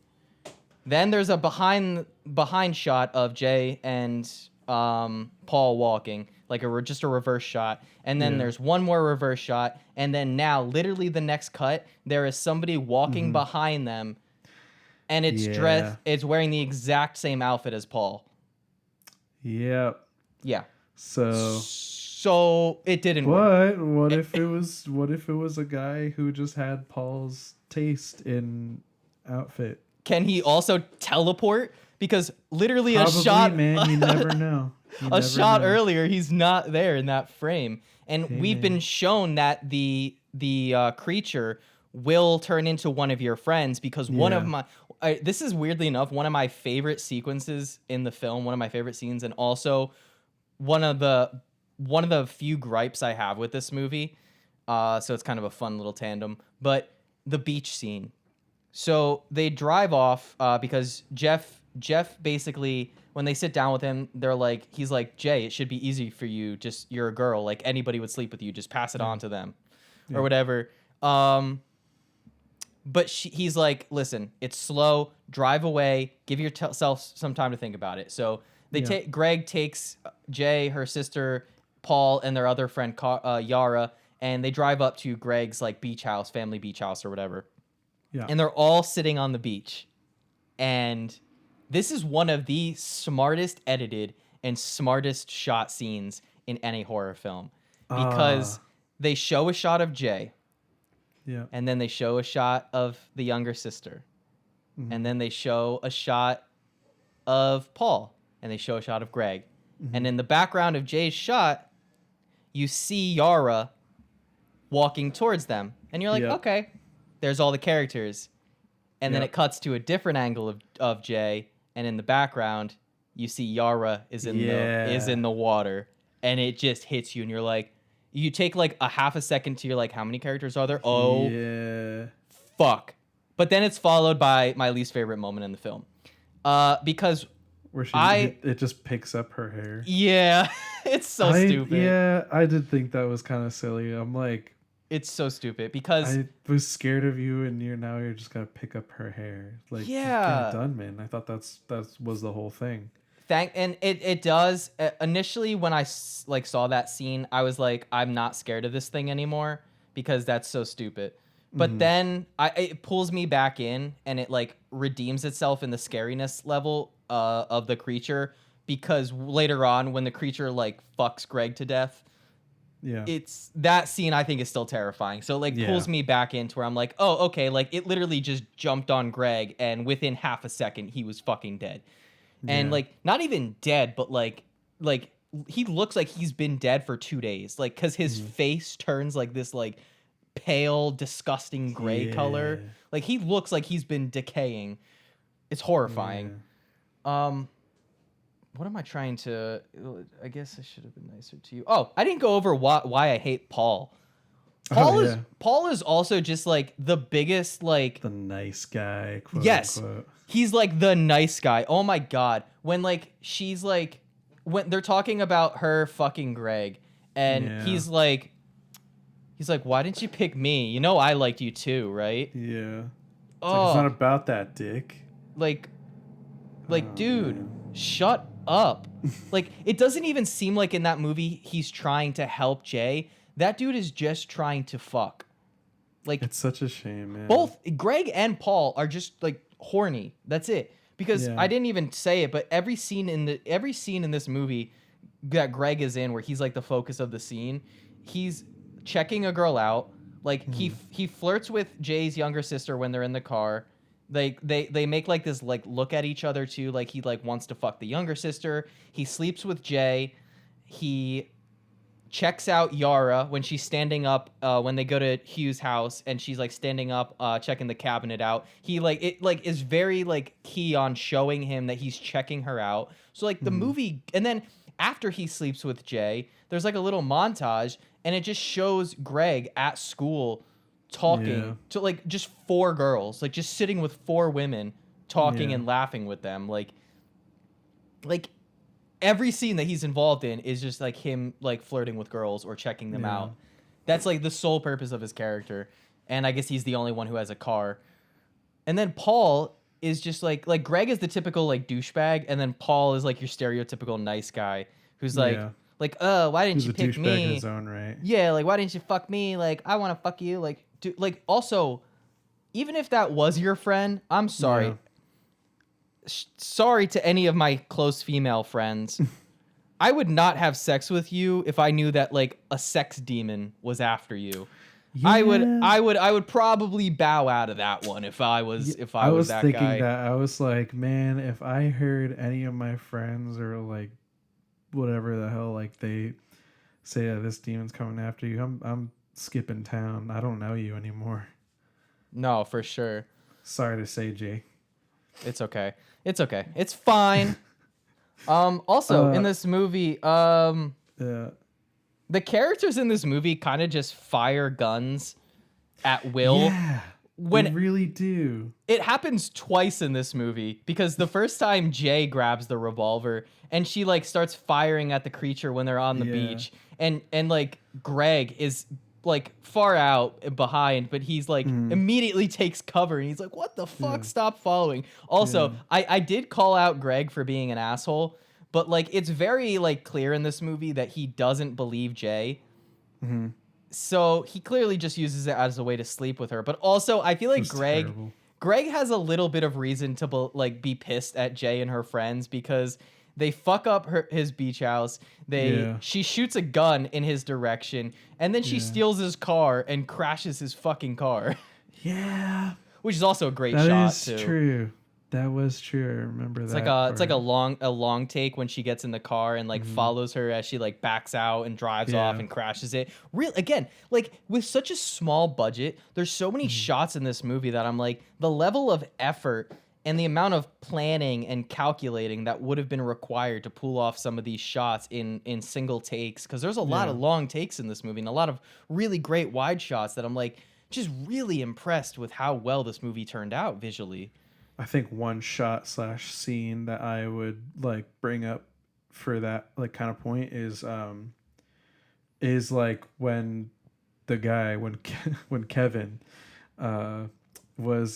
Then there's a behind shot of Jay and Paul walking, like just a reverse shot. And then there's one more reverse shot. And then now, literally the next cut, there is somebody walking behind them, and it's it's wearing the exact same outfit as Paul. Yep. Yeah. So it didn't work. But what if it was a guy who just had Paul's taste in outfit? Can he also teleport? Because literally Probably, a shot, man, you never know. A shot earlier, he's not there in that frame, and we've been shown that the creature will turn into one of your friends, because one of my this is weirdly enough one of my favorite sequences in the film, one of my favorite scenes, and also one of the few gripes I have with this movie. So it's kind of a fun little tandem, but the beach scene. So they drive off because Jeff basically, when they sit down with him, he's like, Jay, it should be easy for you. Just, you're a girl. Like, anybody would sleep with you. Just pass it on to them or whatever. But he's like, listen, it's slow. Drive away. Give yourself some time to think about it. So Greg takes Jay, her sister, Paul, and their other friend, Yara, and they drive up to Greg's like family beach house or whatever. Yeah. And they're all sitting on the beach. And This is one of the smartest edited and smartest shot scenes in any horror film because they show a shot of Jay, Yeah. and then they show a shot of the younger sister, and then they show a shot of Paul, and they show a shot of Greg. And in the background of Jay's shot, you see Yara walking towards them. And you're like, okay, there's all the characters. And then it cuts to a different angle of Jay, and in the background, you see Yara is in the water, and it just hits you, and you're like, you take like a half a second to, you're like, how many characters are there? Oh, yeah, fuck. But then it's followed by my least favorite moment in the film, because where it just picks up her hair. Yeah, it's so stupid. Yeah, I did think that was kind of silly. I'm like, it's so stupid because I was scared of you, and you're just gonna pick up her hair. Like, get it done, man. I thought that was the whole thing. And it does. Initially, when I saw that scene, I was like, I'm not scared of this thing anymore because that's so stupid. But then it pulls me back in, and it like redeems itself in the scariness level of the creature, because later on when the creature like fucks Greg to death, it's that scene I think is still terrifying. So like pulls me back into where I'm like, oh, okay, like it literally just jumped on Greg, and within half a second he was fucking dead. And like not even dead, but like he looks like he's been dead for 2 days, like because his face turns like this like pale, disgusting gray color. Like he looks like he's been decaying. It's horrifying. What am I trying to? I guess I should have been nicer to you. Oh, I didn't go over why I hate Paul. Paul is also just like the biggest, like the nice guy. Quote, yes, unquote. He's like the nice guy. Oh my god, when like she's like when they're talking about her fucking Greg, and he's like, why didn't you pick me? You know I liked you too, right? Yeah. It's not about that, dick. Like, dude, man. Shut up. Like, it doesn't even seem like in that movie he's trying to help Jay. That dude is just trying to fuck. Like, it's such a shame, man. Both Greg and Paul are just like horny. That's it. Because I didn't even say it, but every scene in this movie that Greg is in, where he's like the focus of the scene, he's checking a girl out. Like he flirts with Jay's younger sister when they're in the car. They make like this like look at each other too, like he like wants to fuck the younger sister. He sleeps with Jay. He checks out Yara when she's standing up when they go to Hugh's house, and she's like standing up checking the cabinet out. He is very like key on showing him that he's checking her out. So like the movie, and then after he sleeps with Jay, there's like a little montage, and it just shows Greg at school talking to like just 4 girls, like just sitting with 4 women talking and laughing with them. Like every scene that he's involved in is just like him like flirting with girls or checking them out. That's like the sole purpose of his character. And I guess he's the only one who has a car. And then Paul is just like Greg is the typical like douchebag, and then Paul is like your stereotypical nice guy who's like why didn't you pick me? In his own right. Yeah, like why didn't you fuck me? Like I want to fuck you. Like dude, like also, even if that was your friend, I'm sorry. Yeah. Sorry to any of my close female friends. I would not have sex with you if I knew that like a sex demon was after you. Yeah. I would probably bow out of that one if I was that guy. I was thinking that. I was like, man, if I heard any of my friends or like whatever the hell, like they say that this demon's coming after you, I'm skipping town. I don't know you anymore. No, for sure. Sorry to say, Jay. It's okay. It's okay. It's fine. Also in this movie, the characters in this movie kind of just fire guns at will. Yeah, they really do. It happens twice in this movie, because the first time Jay grabs the revolver and she like starts firing at the creature when they're on the beach, and like Greg is like far out behind, but he's like immediately takes cover, and he's like, what the fuck? Stop following. Also, I did call out Greg for being an asshole, but like it's very like clear in this movie that he doesn't believe Jay. So he clearly just uses it as a way to sleep with her. But also I feel like Greg has a little bit of reason to be pissed at Jay and her friends because they fuck up his beach house. Yeah. She shoots a gun in his direction, and then she Yeah. steals his car and crashes his fucking car, Yeah. which is also a great That shot is too. true. That was true. I remember It's that. like it's like a long take when she gets in the car and like follows her as she like backs out and drives off Yeah. and crashes it. Real again, like with such a small budget, there's so many shots in this movie that I'm like the level of effort and the amount of planning and calculating that would have been required to pull off some of these shots in single takes, because there's a lot of long takes in this movie and a lot of really great wide shots that I'm like just really impressed with how well this movie turned out visually. I think one shot / scene that I would like bring up for that like kind of point is like when the guy when Kevin was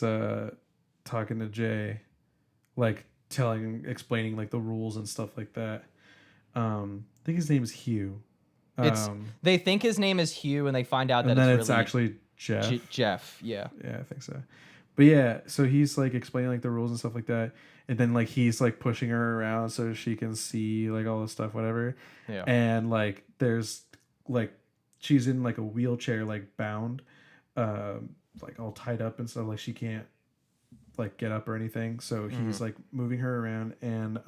talking to Jay, like explaining like the rules and stuff like that. I think his name is Hugh. They think his name is Hugh and they find out that and then it's it's really actually Jeff. Jeff, yeah. Yeah, I think so. But yeah, so he's like explaining like the rules and stuff like that, and then like he's like pushing her around so she can see like all this stuff, whatever. Yeah. And like there's like she's in like a wheelchair, like bound, like all tied up and stuff. Like she can't like get up or anything. So he's like moving her around, and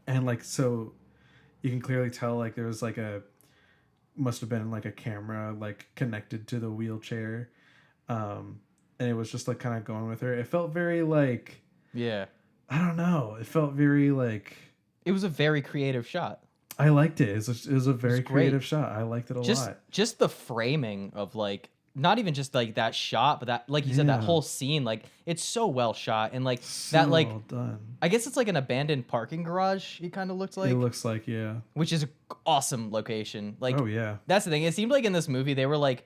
like so you can clearly tell like there was like must have been like a camera like connected to the wheelchair. And it was just like kind of going with her. It felt very like, Yeah. I don't know. It felt very like, It was a very creative shot. I liked it. It was a very great. creative shot. I liked it a lot. Just the framing of like not even just like that shot, but that like you said, that Yeah. whole scene, like it's so well shot, and like So that like well done. I guess it's like an abandoned parking garage. It kind of looks like, It looks like, yeah. which is an awesome location. Like Oh yeah. that's the thing. It seemed like in this movie they were like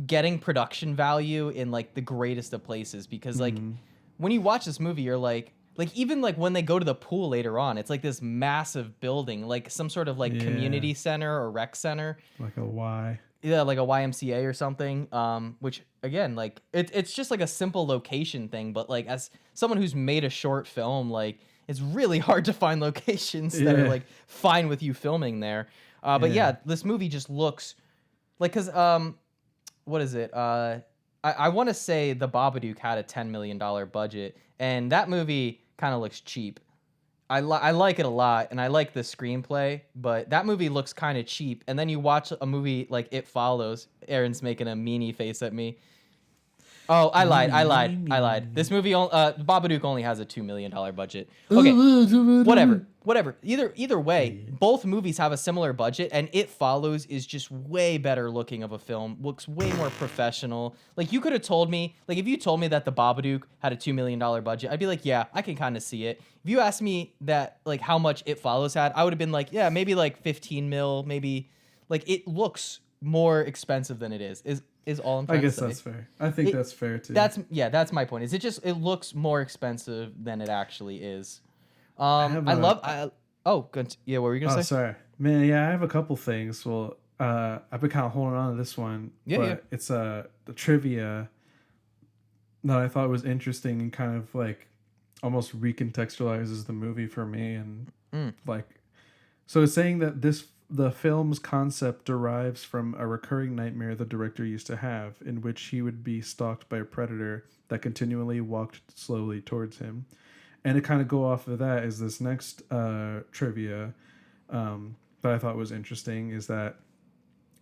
getting production value in like the greatest of places, because like when you watch this movie you're like even like when they go to the pool later on, it's like this massive building, like some sort of like Yeah. community center or rec center. Like a Y. Yeah, like a YMCA or something. Which again, like it's just like a simple location thing, but like as someone who's made a short film, like it's really hard to find locations that are Yeah. like fine with you filming there. But Yeah. yeah, this movie just looks like, cause what is it? I want to say The Babadook had a $10 million budget, and that movie kind of looks cheap. I like it a lot, and I like the screenplay, but that movie looks kind of cheap. And then you watch a movie like It Follows. Aaron's making a meanie face at me. Oh, I lied. This movie, Babadook only has a $2 million budget. Okay, whatever. Either way, both movies have a similar budget, and It Follows is just way better looking of a film. Looks way more professional. Like you could have told me, like if you told me that the Babadook had a $2 million budget, I'd be like, yeah, I can kind of see it. If you asked me that, like how much It Follows had, I would have been like, yeah, maybe like 15 mil, maybe. Like it looks more expensive than it is all I'm trying I to guess say. that's fair. I think that's fair too. That's my point. Is it looks more expensive than it actually is. have Oh, good. Yeah, what were you gonna Oh, say? sorry. Man, yeah, I have a couple things. Well, I've been kind of holding on to this one. Yeah, but yeah. It's the trivia that I thought was interesting and kind of like almost recontextualizes the movie for me, and like, so it's saying that the film's concept derives from a recurring nightmare the director used to have, in which he would be stalked by a predator that continually walked slowly towards him. And to kind of go off of that is this next trivia that I thought was interesting, is that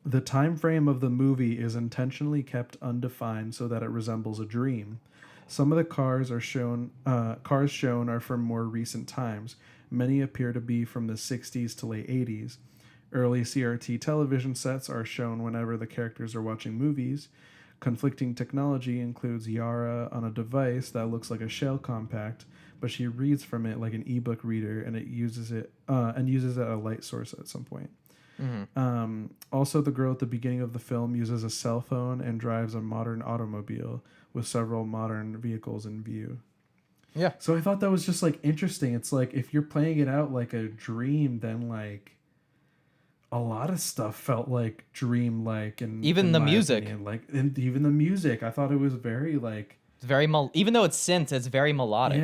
the time frame of the movie is intentionally kept undefined so that it resembles a dream. Some of the cars shown are from more recent times. Many appear to be from the 60s to late 80s. Early CRT television sets are shown whenever the characters are watching movies. Conflicting technology includes Yara on a device that looks like a shell compact, but she reads from it like an ebook reader, and uses it at a light source at some point. Also, the girl at the beginning of the film uses a cell phone and drives a modern automobile with several modern vehicles in view. Yeah. So I thought that was just like interesting. It's like if you're playing it out like a dream, then like a lot of stuff felt like dream-like, and Even in the my music. opinion, and even the music, I thought it was very like It's very even though it's synth, it's very melodic.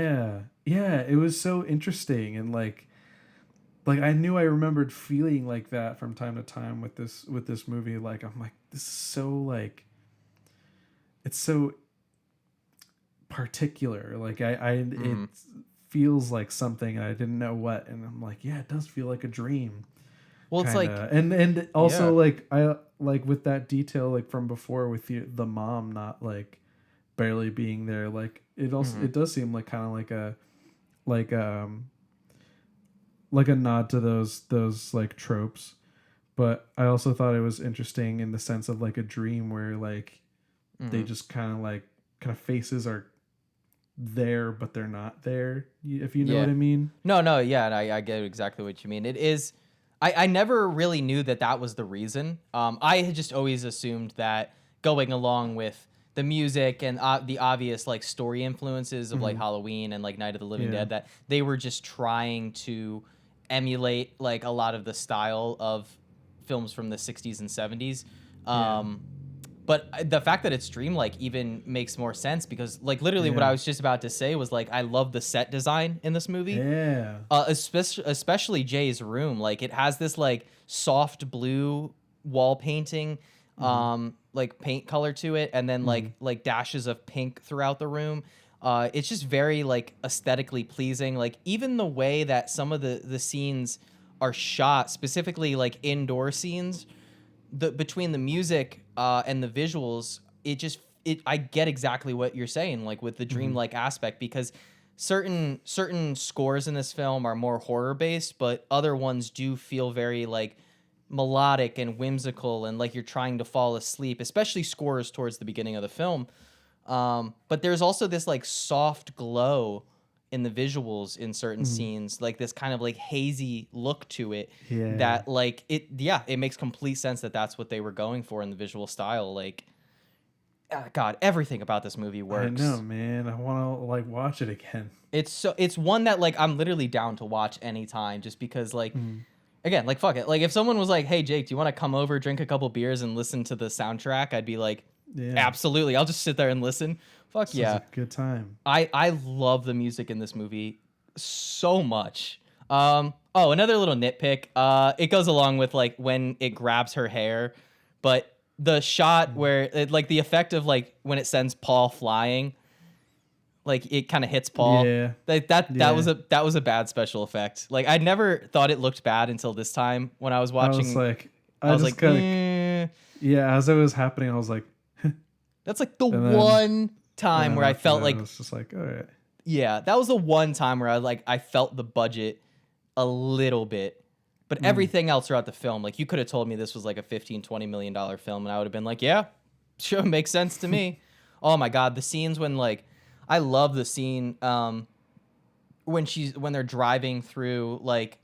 Yeah, it was so interesting, and like I knew I remembered feeling like that from time to time with this movie. Like I'm like, this is so like, it's so particular. Like it feels like something, and I didn't know what, and I'm like, yeah, it does feel like a dream. Well, it's Kinda. like, And also yeah. like I like with that detail like from before with the mom not like barely being there, like it also it does seem like kind of like like a nod to those like tropes. But I also thought it was interesting in the sense of like a dream where like they just kind of faces are there but they're not there, if you know Yeah. what I mean. No, yeah, and I get exactly what you mean. It is. I never really knew that that was the reason. I had just always assumed that going along with the music and the obvious like story influences of like Halloween and like Night of the Living Yeah. Dead, that they were just trying to emulate like a lot of the style of films from the 60s and 70s. Yeah. But the fact that it's dreamlike even makes more sense, because like literally what Yeah. I was just about to say was like I love the set design in this movie. Yeah. Especially Jay's room. Like it has this like soft blue wall painting, like paint color to it, and then like dashes of pink throughout the room. It's just very like aesthetically pleasing. Like even the way that some of the scenes are shot, specifically like indoor scenes, between the music and the visuals, it I get exactly what you're saying, like with the dreamlike aspect, because certain scores in this film are more horror based, but other ones do feel very like melodic and whimsical, and like you're trying to fall asleep, especially scores towards the beginning of the film. But there's also this like soft glow in the visuals in certain scenes, like this kind of like hazy look to it, Yeah. that like it makes complete sense that that's what they were going for in the visual style. Like, God, everything about this movie I works. know, man. I want to like watch it again. It's one that like I'm literally down to watch anytime, just because like, again, like fuck it. Like if someone was like, "Hey Jake, do you want to come over, drink a couple beers, and listen to the soundtrack?" I'd be like, Yeah. absolutely. I'll just sit there and listen. Fuck This was yeah. a good time. I love the music in this movie so much. Oh, another little nitpick. It goes along with like when it grabs her hair, but the shot where it, like the effect of like when it sends Paul flying, like it kind of hits Paul. Yeah. Like that Yeah. was a bad special effect. Like I never thought it looked bad until this time when I was I was watching. like, I was just like, kind of, "Eh." yeah, as it was happening, I was like, That's like the and then, one time and where then I after felt that, like, I was just like, all right. yeah, that was the one time where I felt the budget a little bit. But everything else throughout the film, like you could have told me this was like a $15-20 million film, and I would have been like, yeah, sure, makes sense to me. Oh my God, the scenes when like, I love the scene when they're driving through like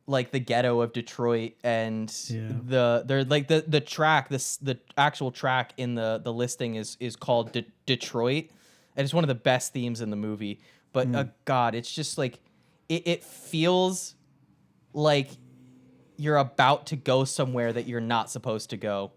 the ghetto of Detroit, and Yeah. they're like the track, the actual track in the listing is called Detroit, and it's one of the best themes in the movie. But God, it's just like it feels like you're about to go somewhere that you're not supposed to go.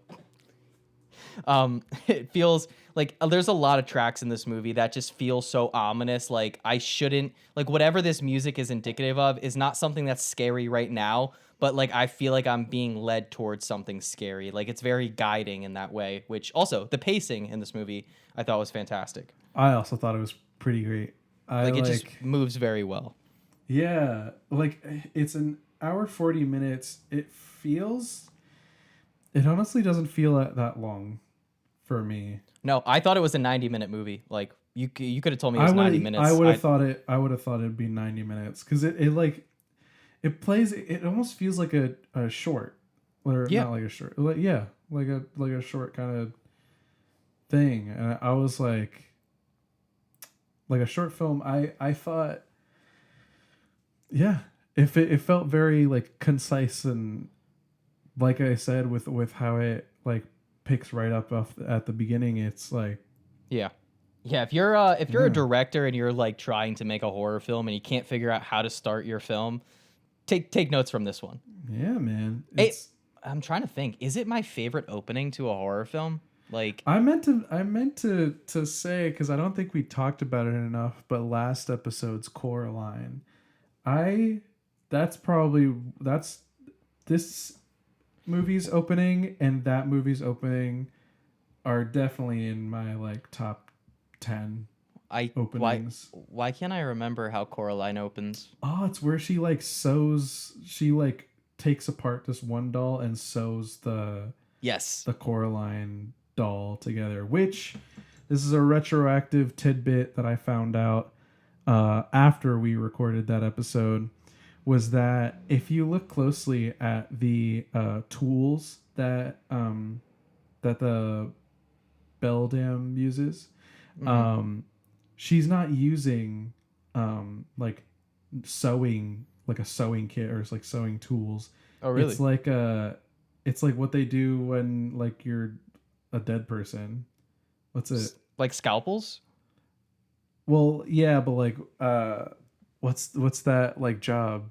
It feels like there's a lot of tracks in this movie that just feel so ominous. Like I shouldn't, like whatever this music is indicative of is not something that's scary right now, but like I feel like I'm being led towards something scary. Like it's very guiding in that way, which also the pacing in this movie I thought was fantastic. I also thought it was pretty great. I Like it like, just moves very well. yeah, like it's an hour 40 minutes. It honestly doesn't feel that long for me. No, I thought it was a 90-minute movie. Like you could have told me it I was would 90 minutes. I would have thought it. I would have thought it'd be 90 minutes because it like it plays. It almost feels like a short, or Yeah. not like a short. Like yeah, like a short kind of thing. And I was like a short film. I thought, yeah, if it felt very like concise, and like I said with how it like picks right up off at the beginning. It's like, Yeah. Yeah, if you're a Yeah. director and you're like trying to make a horror film and you can't figure out how to start your film, take notes from this one. yeah, man. I'm trying to think. Is it my favorite opening to a horror film? Like, I meant to say, because I don't think we talked about it enough, but last episode's Coraline, I that's this movie's opening and that movie's opening are definitely in my like top 10 I openings. why can't I remember how Coraline opens? Oh, it's where she like sews. She like takes apart this one doll and sews Yes. the Coraline doll together. Which this is a retroactive tidbit that I found out after we recorded that episode. Was that if you look closely at the tools that that the Beldam uses, Mhm. she's not using like sewing like a sewing kit or it's like sewing tools. Oh, really? It's like what they do when like you're a dead person. What's it? Like scalpels? Well, yeah, but like what's that like job?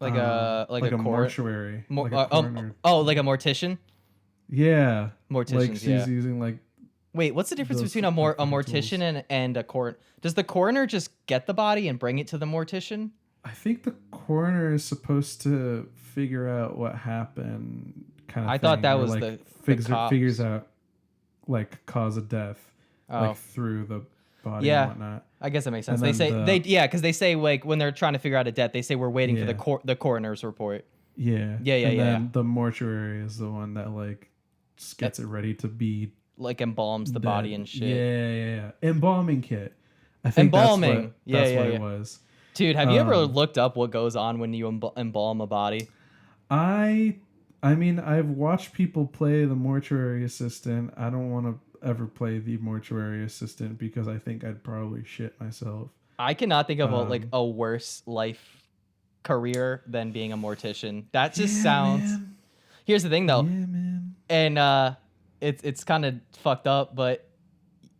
Like a Like a cor mortuary, Mor- like a coroner. like a mortician? Yeah, like Morticians, she's yeah. using like Wait, what's the difference those between like a fucking tools. mortician and a coroner? Does the coroner just get the body and bring it to the mortician? I think the coroner is supposed to figure out what happened, kind of I thing, thought that or was like the cops. figures out like cause of death, like Oh, through the body and yeah. whatnot. I guess that makes sense. And They then say the because they say like when they're trying to figure out a death, they say we're waiting for yeah, the coroner's report. yeah, Yeah, yeah, and yeah, yeah. then the mortuary is the one that like just That gets it ready to be like embalms the body dead. and shit. Yeah. Embalming kit. I think Embalming. Yeah, that's yeah, what yeah. it was. Dude, have you ever Um, looked up what goes on when you embalm a body? I I mean, I've watched people play the mortuary assistant. I don't want to ever play the mortuary assistant because I think I'd probably shit myself. I cannot think of Um, a worse life career than being a mortician. That just yeah, sounds. man. Here's the thing though, Yeah, man. and it's kind of fucked up, but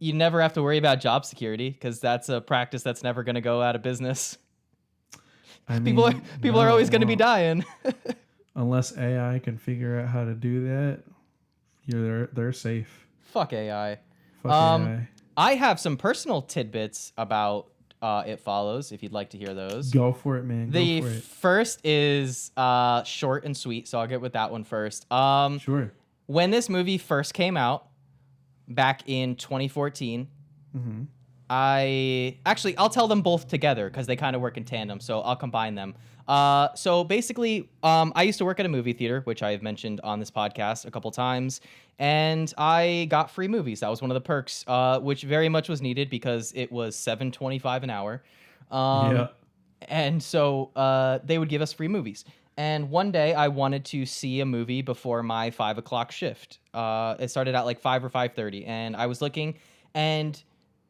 you never have to worry about job security because that's a practice that's never going to go out of business. I People are mean, people are no, always going to be well, dying. unless AI can figure out how to do that, they're safe. Fuck AI. Fuck Um, AI. I have some personal tidbits about It Follows. If you'd like to hear those. Go for it, man. Go The for it. first is short and sweet, so I'll get with that one first. Sure. When this movie first came out back in 2014, Mm-hmm. I'll tell them both together because they kind of work in tandem, so I'll combine them. So basically, I used to work at a movie theater, which I have mentioned on this podcast a couple times, and I got free movies. That was one of the perks, which very much was needed because it was $7.25 an hour. Yeah. And so they would give us free movies. And one day I wanted to see a movie before my 5 o'clock shift. It started at like 5 or 5:30, and I was looking, and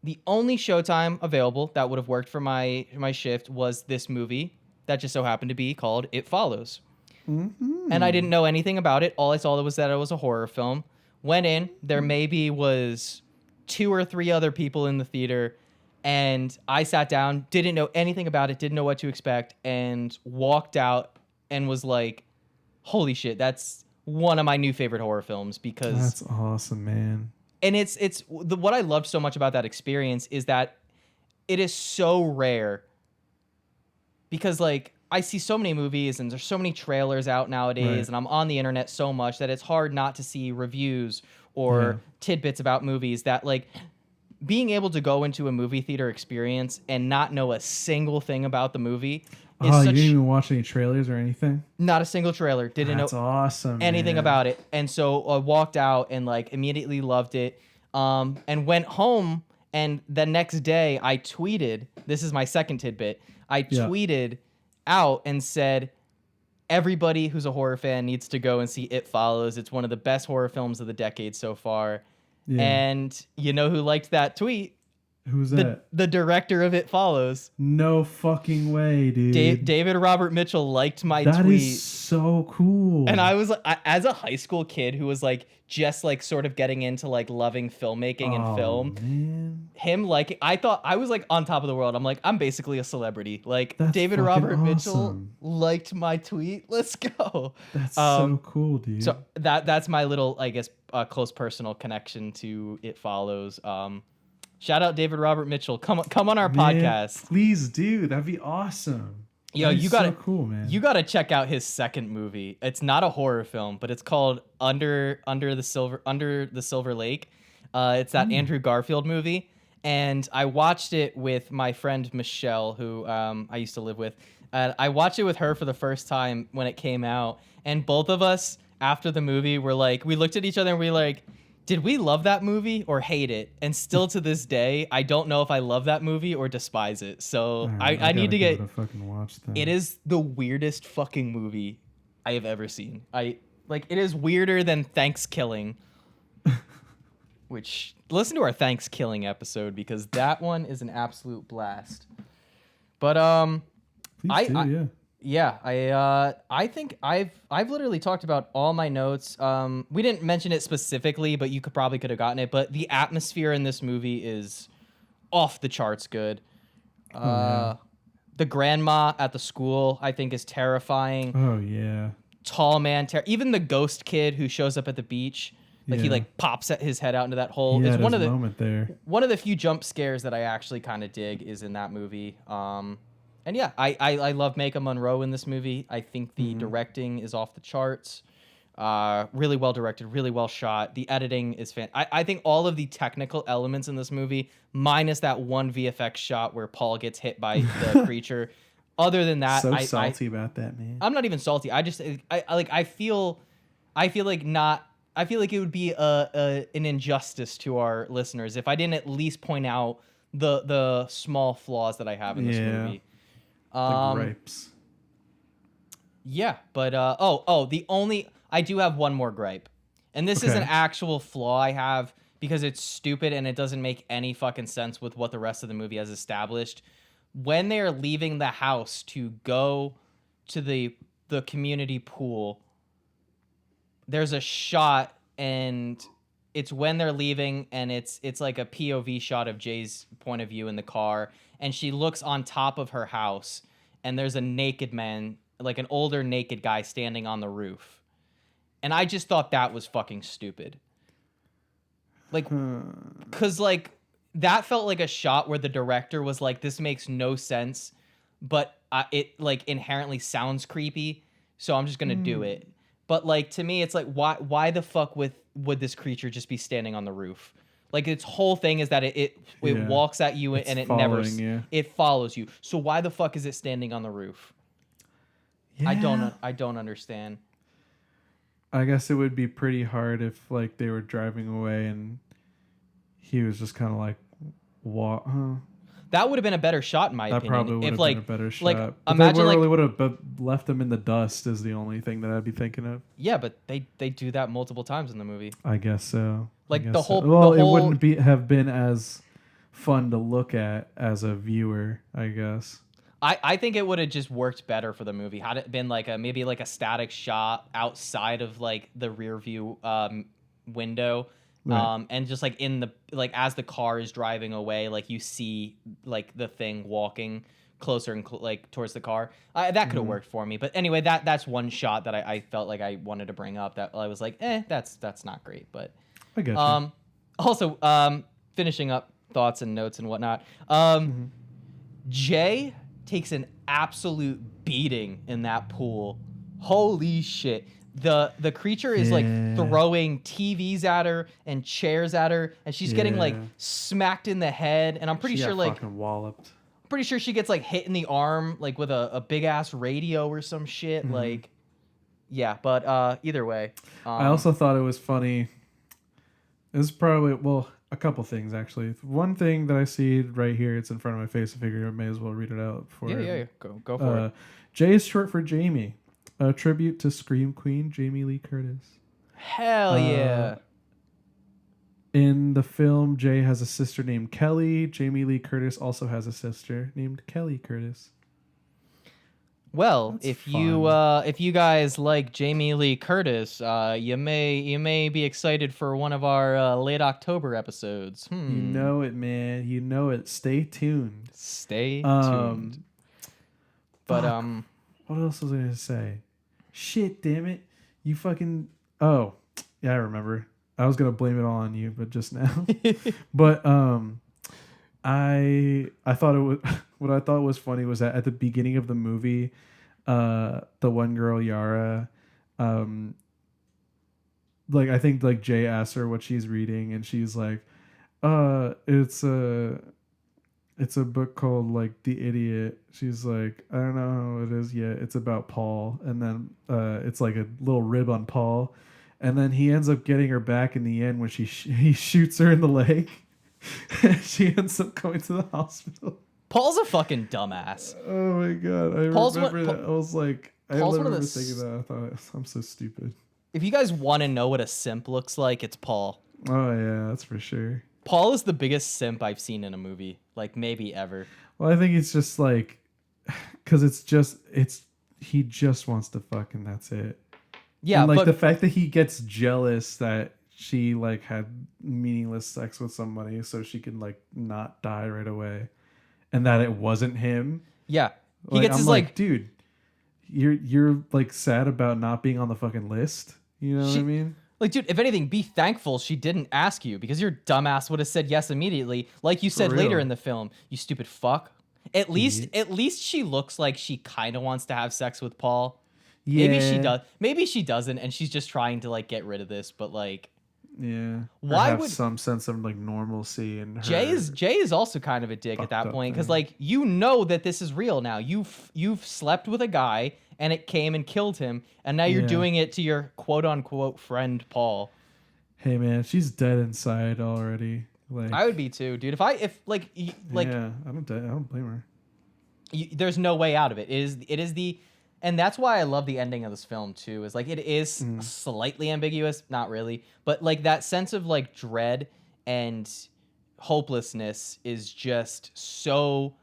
the only showtime available that would have worked for my shift was this movie that just so happened to be called It Follows. Mm-hmm. And I didn't know anything about it. All I saw was that it was a horror film. Went in, there maybe was 2 or 3 other people in the theater, and I sat down, didn't know anything about it, didn't know what to expect, and walked out and was like, holy shit, that's one of my new favorite horror films because That's awesome, man. and what I loved so much about that experience is that it is so rare because like I see so many movies and there's so many trailers out nowadays Right. and I'm on the internet so much that it's hard not to see reviews Yeah. or tidbits about movies that like being able to go into a movie theater experience and not know a single thing about the movie is Oh, you such didn't even watch any trailers or anything? not a single trailer, didn't know That's awesome, anything man. about it. And so I walked out and like immediately loved it. And went home and the next day I tweeted, this is my second tidbit. I Yeah. tweeted out and said, everybody who's a horror fan needs to go and see It Follows. It's one of the best horror films of the decade so far. Yeah. And you know who liked that tweet? Who's that? The director of It Follows. No fucking way, dude. David Robert Mitchell liked my That tweet. is so cool. And I was like, as a high school kid who was like just like sort of getting into like loving filmmaking and film, man. him like I was like on top of the world. I'm like, I'm basically a celebrity. Like That's David fucking Robert Mitchell awesome. liked my tweet. Let's go. That's so cool, dude. So that's my little, I guess, close personal connection to It Follows. Shout out David Robert Mitchell. Come on our podcast. Please do. That'd be awesome. Yo, That'd be you gotta so cool, man. You gotta check out his second movie. It's not a horror film, but it's called Under the Silver Lake. It's that Andrew Garfield movie, and I watched it with my friend Michelle, who I used to live with. I watched it with her for the first time when it came out, and both of us after the movie were like, we looked at each other and we were like, did we love that movie or hate it? And still to this day, I don't know if I love that movie or despise it. So I need to get. Fucking watch that. It is the weirdest fucking movie I have ever seen. It is weirder than Thanksgiving. Which listen to our Thanksgiving episode because that one is an absolute blast. But Please do, I think I've literally talked about all my notes. We didn't mention it specifically, but you could have gotten it. But the atmosphere in this movie is off the charts good. The grandma at the school, I think, is terrifying. Oh yeah. Tall man, even the ghost kid who shows up at the beach, like he like pops his head out into that hole. It's one of the moment there. One of the few jump scares that I actually kind of dig is in that movie. And yeah, I love Micah Monroe in this movie. I think the directing is off the charts. Really well directed, really well shot. The editing is I think all of the technical elements in this movie, minus that one VFX shot where Paul gets hit by the creature. Other than that, salty about that, man. I'm not even salty. I just I feel like it would be an injustice to our listeners if I didn't at least point out the small flaws that I have in this movie. The gripes. Yeah, but I do have one more gripe. And this is an actual flaw I have because it's stupid and it doesn't make any fucking sense with what the rest of the movie has established. When they're leaving the house to go to the community pool, there's a shot and it's when they're leaving and it's like a POV shot of Jay's point of view in the car, and she looks on top of her house and there's a naked man, like an older naked guy standing on the roof. And I just thought that was fucking stupid. Like, cause like that felt like a shot where the director was like, this makes no sense, but it like inherently sounds creepy, so I'm just gonna do it. But like to me, it's like why the fuck would this creature just be standing on the roof? Like its whole thing is that it walks at you and it it follows you. So why the fuck is it standing on the roof? Yeah. I don't understand. I guess it would be pretty hard if like they were driving away and he was just kind of like That would have been a better shot in my opinion. That probably would have been a better shot. Like but imagine they really would have left them in the dust is the only thing that I'd be thinking of. Yeah, but they do that multiple times in the movie. I guess so. Like guess the whole. So. Well, the whole, it wouldn't have been as fun to look at as a viewer, I guess. I think it would have just worked better for the movie had it been like maybe like a static shot outside of like the rear view window, right. And just like in the like as the car is driving away, like you see like the thing walking closer and like towards the car. That could have worked for me, but anyway, that's one shot that I felt like I wanted to bring up. That I was like, that's not great, but I get you. Also, finishing up thoughts and notes and whatnot. Jay takes an absolute beating in that pool. Holy shit. The creature is like throwing TVs at her and chairs at her, and she's getting like smacked in the head, and I'm pretty sure like fucking walloped. Pretty sure she gets like hit in the arm like with a big ass radio or some shit. Like but either way. I also thought it was funny. This is probably a couple things actually. One thing that I see right here, it's in front of my face. I figure I may as well read it out for Yeah. Go for it. J is short for Jamie. A tribute to Scream Queen Jamie Lee Curtis. Hell yeah. In the film, Jay has a sister named Kelly. Jamie Lee Curtis also has a sister named Kelly Curtis. Well, That's if you guys like Jamie Lee Curtis, you may be excited for one of our late October episodes. You know it, man. You know it. Stay tuned. Stay tuned. Um, But fuck. What else was I gonna say? Shit, damn it! You fucking. Oh, yeah, I remember. I was gonna blame it all on you, but just now. But I thought it was what I thought was funny was that at the beginning of the movie, the one girl Yara, um, like I think like Jay asks her what she's reading, and she's like, it's a book called like The Idiot. She's like, I don't know how it is yet. It's about Paul, and then it's like a little rib on Paul, and then he ends up getting her back in the end when he shoots her in the leg. She ends up going to the hospital. Paul's a fucking dumbass. Oh my god, I remember that. I was like, I remember thinking that. I thought I'm so stupid. If you guys want to know what a simp looks like, it's Paul. Oh yeah, that's for sure. Paul is the biggest simp I've seen in a movie, like maybe ever. Well, I think it's just like, because he just wants to fuck and that's it. Yeah, and like but the fact that he gets jealous that she like had meaningless sex with somebody so she can like not die right away, and that it wasn't him. Yeah, he Like, gets I'm his like, dude, you're like sad about not being on the fucking list. You know what I mean? Like, dude, if anything, be thankful she didn't ask you because your dumbass would have said yes immediately. Like you said later real. in the film, you stupid fuck. At least she looks like she kind of wants to have sex with Paul. Yeah. Maybe she does. Maybe she doesn't, and she's just trying to like get rid of this. But like, Yeah. Why or have would- some sense of like normalcy in her? Jay is also kind of a dick at that fucked up point because thing. like you know that this is real now. You've slept with a guy and it came and killed him, and now you're Yeah. doing it to your quote unquote friend Paul. Hey man, she's dead inside already. Like I would be too, dude. If yeah, I don't blame her. There's no way out of it. It is the, and that's why I love the ending of this film too. Is like it is slightly ambiguous, not really, but like that sense of like dread and hopelessness is just so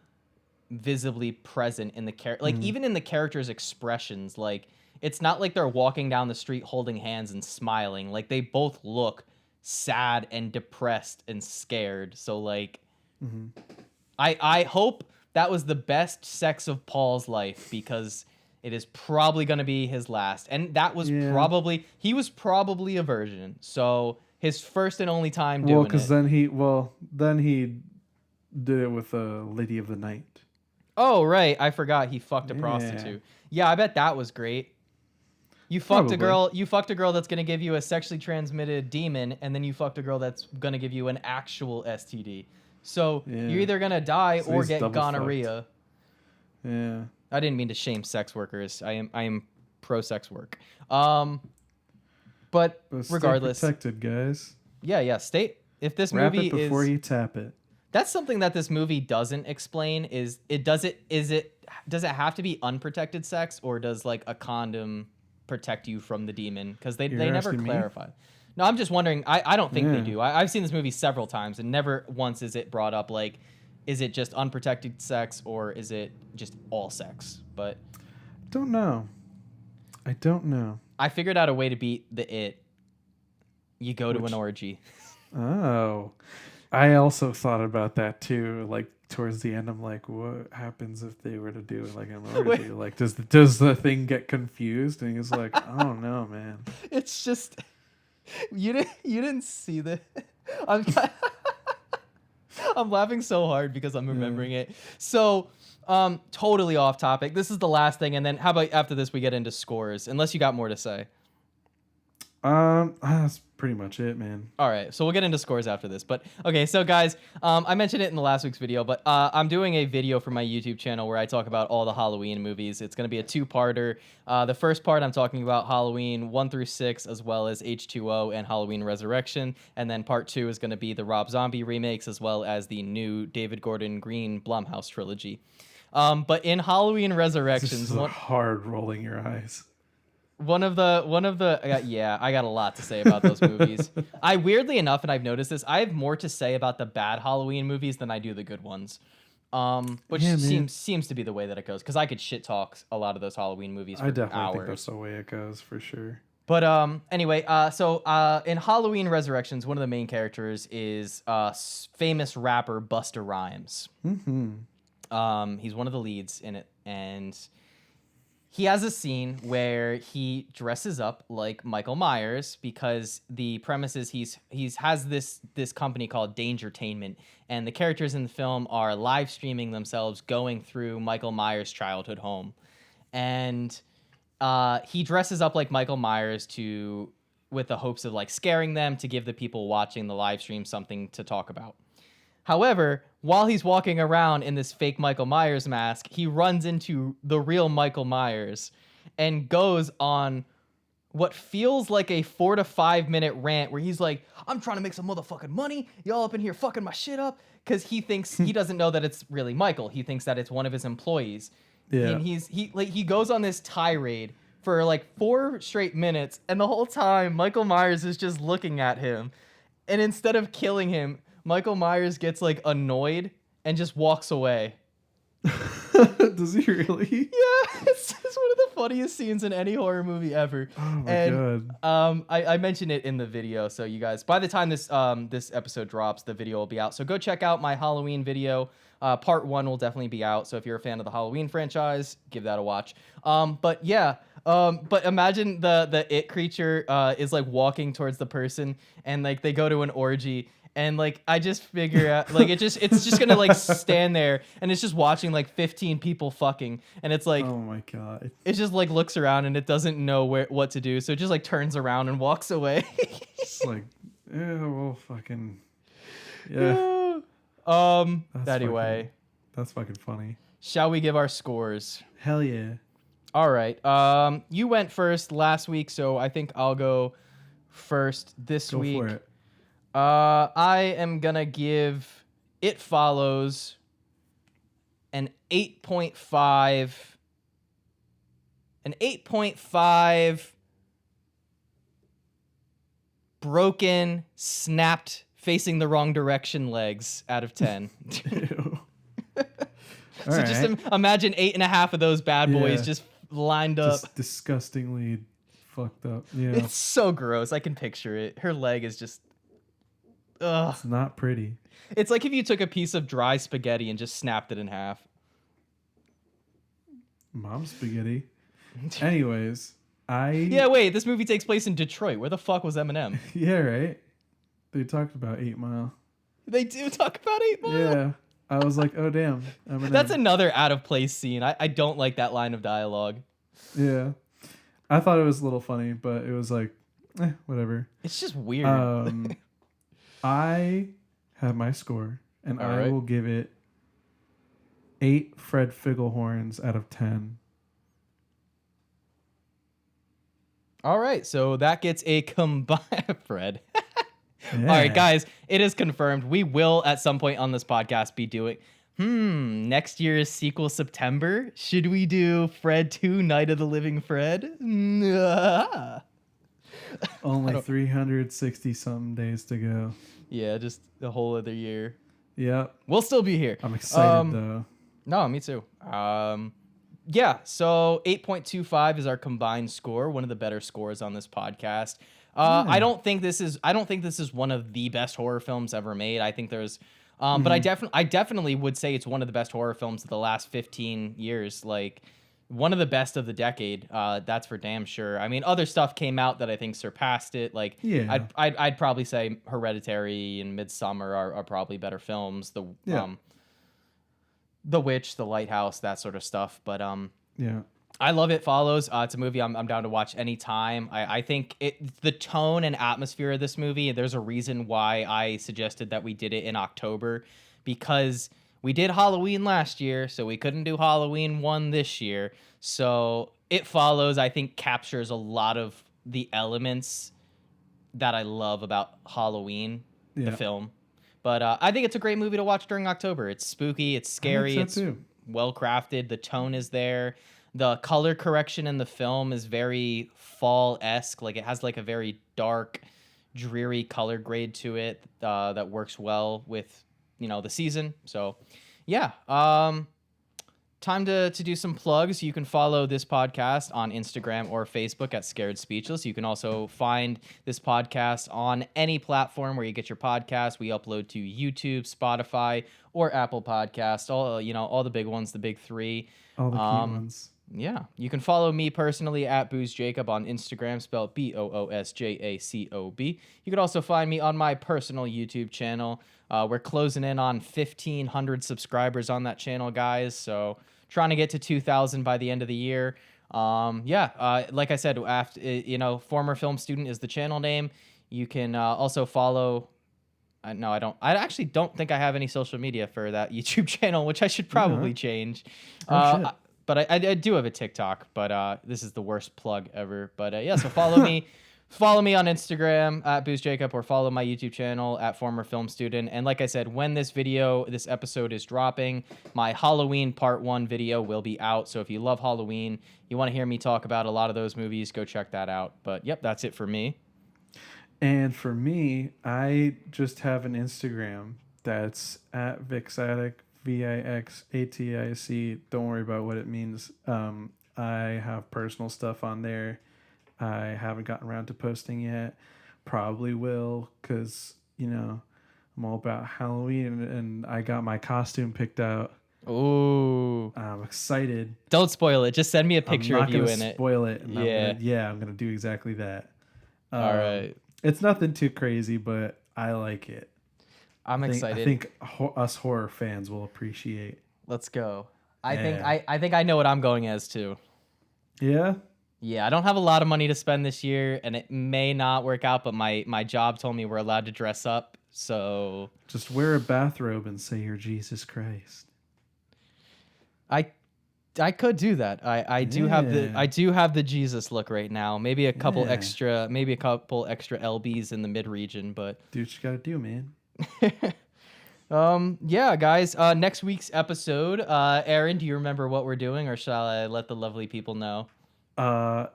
visibly present in the character. Like even in the characters' expressions, like it's not like they're walking down the street holding hands and smiling. Like they both look sad and depressed and scared. So like, I hope that was the best sex of Paul's life because it is probably going to be his last. And that was he was probably a virgin. So his first and only time doing Well, it. because then he did it with a lady of the night. Oh, right. I forgot he fucked a Yeah. prostitute. Yeah, I bet that was great. You fucked a Probably. girl that's going to give you a sexually transmitted demon, and then you fucked a girl that's going to give you an actual STD. So Yeah. you're either going to die So or he's get double gonorrhea. Yeah. I didn't mean to shame sex workers. I am pro sex work. But But regardless, stay protected, guys. yeah. If this Wrap movie it before is you tap it. that's something that this movie doesn't explain does it have to be unprotected sex, or does like a condom protect you from the demon? Because they never asking me? clarify. No, I'm just wondering. I don't think they Yeah. do. I've seen this movie several times and never once is it brought up like, is it just unprotected sex or is it just all sex? But Don't know. I don't know. I figured out a way to beat the it. You go to Which- an orgy. Oh. I also thought about that too. Like towards the end, I'm like, what happens if they were to do like an orgy? Like, does the thing get confused? And he's like, I don't know, man. It's just you didn't see the I'm laughing so hard because I'm remembering it. So totally off topic. This is the last thing, and then how about after this we get into scores? Unless you got more to say. That's pretty much it, man. All right, so we'll get into scores after this. But okay, so guys, I mentioned it in the last week's video, but I'm doing a video for my YouTube channel where I talk about all the Halloween movies. It's going to be a two-parter. The first part, I'm talking about Halloween 1 through 6, as well as H2O and Halloween Resurrection. And then part 2 is going to be the Rob Zombie remakes, as well as the new David Gordon Green Blumhouse trilogy. But in Halloween This Resurrections, is hard rolling your eyes. Yeah, I got a lot to say about those movies. I weirdly enough, and I've noticed this, I have more to say about the bad Halloween movies than I do the good ones. Which Yeah, man. seems to be the way that it goes, because I could shit talk a lot of those Halloween movies I for definitely think that's hours. the way it goes for sure. But anyway, so in Halloween Resurrections, one of the main characters is famous rapper Busta Rhymes. Mm-hmm. He's one of the leads in it, and he has a scene where he dresses up like Michael Myers, because the premise is he's has this company called Dangertainment, and the characters in the film are live streaming themselves going through Michael Myers' childhood home, and he dresses up like Michael Myers with the hopes of like scaring them, to give the people watching the live stream something to talk about. However, while he's walking around in this fake Michael Myers mask, he runs into the real Michael Myers and goes on what feels like a 4 to 5 minute rant where he's like, I'm trying to make some motherfucking money. Y'all up in here fucking my shit up. Because he doesn't know that it's really Michael. He thinks that it's one of his employees. Yeah. And he goes on this tirade for like 4 straight minutes, and the whole time Michael Myers is just looking at him. And instead of killing him, Michael Myers gets like annoyed and just walks away. Does he really? Yeah, it's one of the funniest scenes in any horror movie ever. Oh my God. I mentioned it in the video, so you guys, by the time this episode drops, the video will be out. So go check out my Halloween video. Part 1 will definitely be out. So if you're a fan of the Halloween franchise, give that a watch. But yeah. But imagine the it creature is like walking towards the person, and like they go to an orgy. And like I just figure out like it's just gonna like stand there, and it's just watching like 15 people fucking, and it's like, Oh my God. it just like looks around and it doesn't know what to do, so it just like turns around and walks away. It's like, yeah, well, fucking, yeah. Anyway, That's fucking funny. shall we give our scores? Hell yeah. All right. You went first last week, so I think I'll go first this Go week. for it. I am gonna give It Follows an 8.5. An 8.5 broken, snapped, facing the wrong direction legs out of 10. Ew. So just imagine 8.5 of those bad boys Yeah. just lined up. Just disgustingly fucked up. Yeah. It's so gross. I can picture it. Her leg is just... Ugh. It's not pretty. It's like if you took a piece of dry spaghetti and just snapped it in half. Mom spaghetti. Anyways, Yeah, wait. This movie takes place in Detroit. Where the fuck was Eminem? Yeah, right? They talked about 8 Mile. They do talk about 8 Mile? Yeah. I was like, oh, damn. Eminem. That's another out of place scene. I don't like that line of dialogue. Yeah. I thought it was a little funny, but it was like, whatever. It's just weird. I have my score, and All I right. will give it 8 Fred Figglehorns out of 10. All right, so that gets a combined... Fred. Yeah. All right, guys, it is confirmed. We will, at some point on this podcast, be doing... next year's sequel, September. Should we do Fred 2, Night of the Living Fred? Only 360 something days to go. Yeah, just a whole other year. Yep. We'll still be here. I'm excited, though. No, me too. Yeah, so 8.25 is our combined score, one of the better scores on this podcast. I don't think this is one of the best horror films ever made. I think there's but I definitely would say it's one of the best horror films of the last 15 years, like one of the best of the decade. That's for damn sure. I mean, other stuff came out that I think surpassed it. Like, Yeah. I'd probably say Hereditary and Midsommar are probably better films. The Witch, The Lighthouse, that sort of stuff. But Yeah. I love It Follows. It's a movie I'm down to watch anytime. I think the tone and atmosphere of this movie, there's a reason why I suggested that we did it in October, because we did Halloween last year, so we couldn't do Halloween 1 this year. So It Follows, I think, captures a lot of the elements that I love about Halloween, the film. But I think it's a great movie to watch during October. It's spooky, it's scary, so it's too. well crafted, the tone is there. The color correction in the film is very fall-esque. Like, it has like a very dark, dreary color grade to it that works well with, the season. So yeah. Time to do some plugs. You can follow this podcast on Instagram or Facebook at Scared Speechless. You can also find this podcast on any platform where you get your podcast. We upload to YouTube, Spotify, or Apple Podcast. All the big ones, the big three. All the key ones. Yeah. You can follow me personally at Booze Jacob on Instagram, spelled BOOSJACOB. You can also find me on my personal YouTube channel. We're closing in on 1,500 subscribers on that channel, guys. So trying to get to 2,000 by the end of the year. Like I said, after former film student is the channel name. You can also follow. No, I don't. I actually don't think I have any social media for that YouTube channel, which I should probably change. But I do have a TikTok, but this is the worst plug ever. But so follow me. Follow me on Instagram at Booze Jacob, or follow my YouTube channel at Former Film Student. And like I said, when this episode is dropping, my Halloween Part 1 video will be out. So if you love Halloween, you want to hear me talk about a lot of those movies, go check that out. But yep, that's it for me. And for me, I just have an Instagram that's at Vixatic, VIXATIC. Don't worry about what it means. I have personal stuff on there. I haven't gotten around to posting yet. Probably will, because, I'm all about Halloween, and I got my costume picked out. Ooh. I'm excited. Don't spoil it. Just send me a picture of you in it. I'm not going to spoil it. Yeah. I'm going to do exactly that. All right. It's nothing too crazy, but I like it. I'm excited. I think us horror fans will appreciate. Let's go. I think I know what I'm going as, too. Yeah? Yeah, I don't have a lot of money to spend this year, and it may not work out, but my job told me we're allowed to dress up, so... Just wear a bathrobe and say you're Jesus Christ. I could do that. I do have the Jesus look right now. Maybe a couple extra LBs in the mid region, but... Do what you gotta do, man. Yeah, guys. Next week's episode, Aaron, do you remember what we're doing, or shall I let the lovely people know?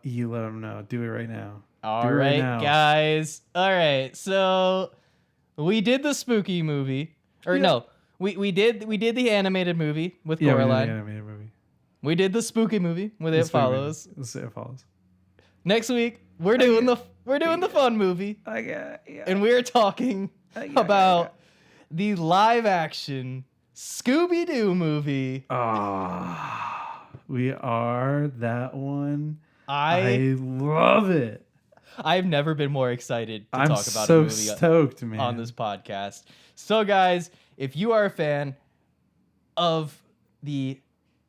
You let them know. Do it right now. All right, guys. All right. So we did the spooky movie, we did the animated movie with Coraline. The animated movie. We did the spooky movie with It Follows. It Follows. Next week we're doing the fun movie. And we're talking about the live action Scooby-Doo movie. We are that one. I love it. I've never been more excited to talk about a movie. I'm so stoked, man, on this podcast. So, guys, if you are a fan of the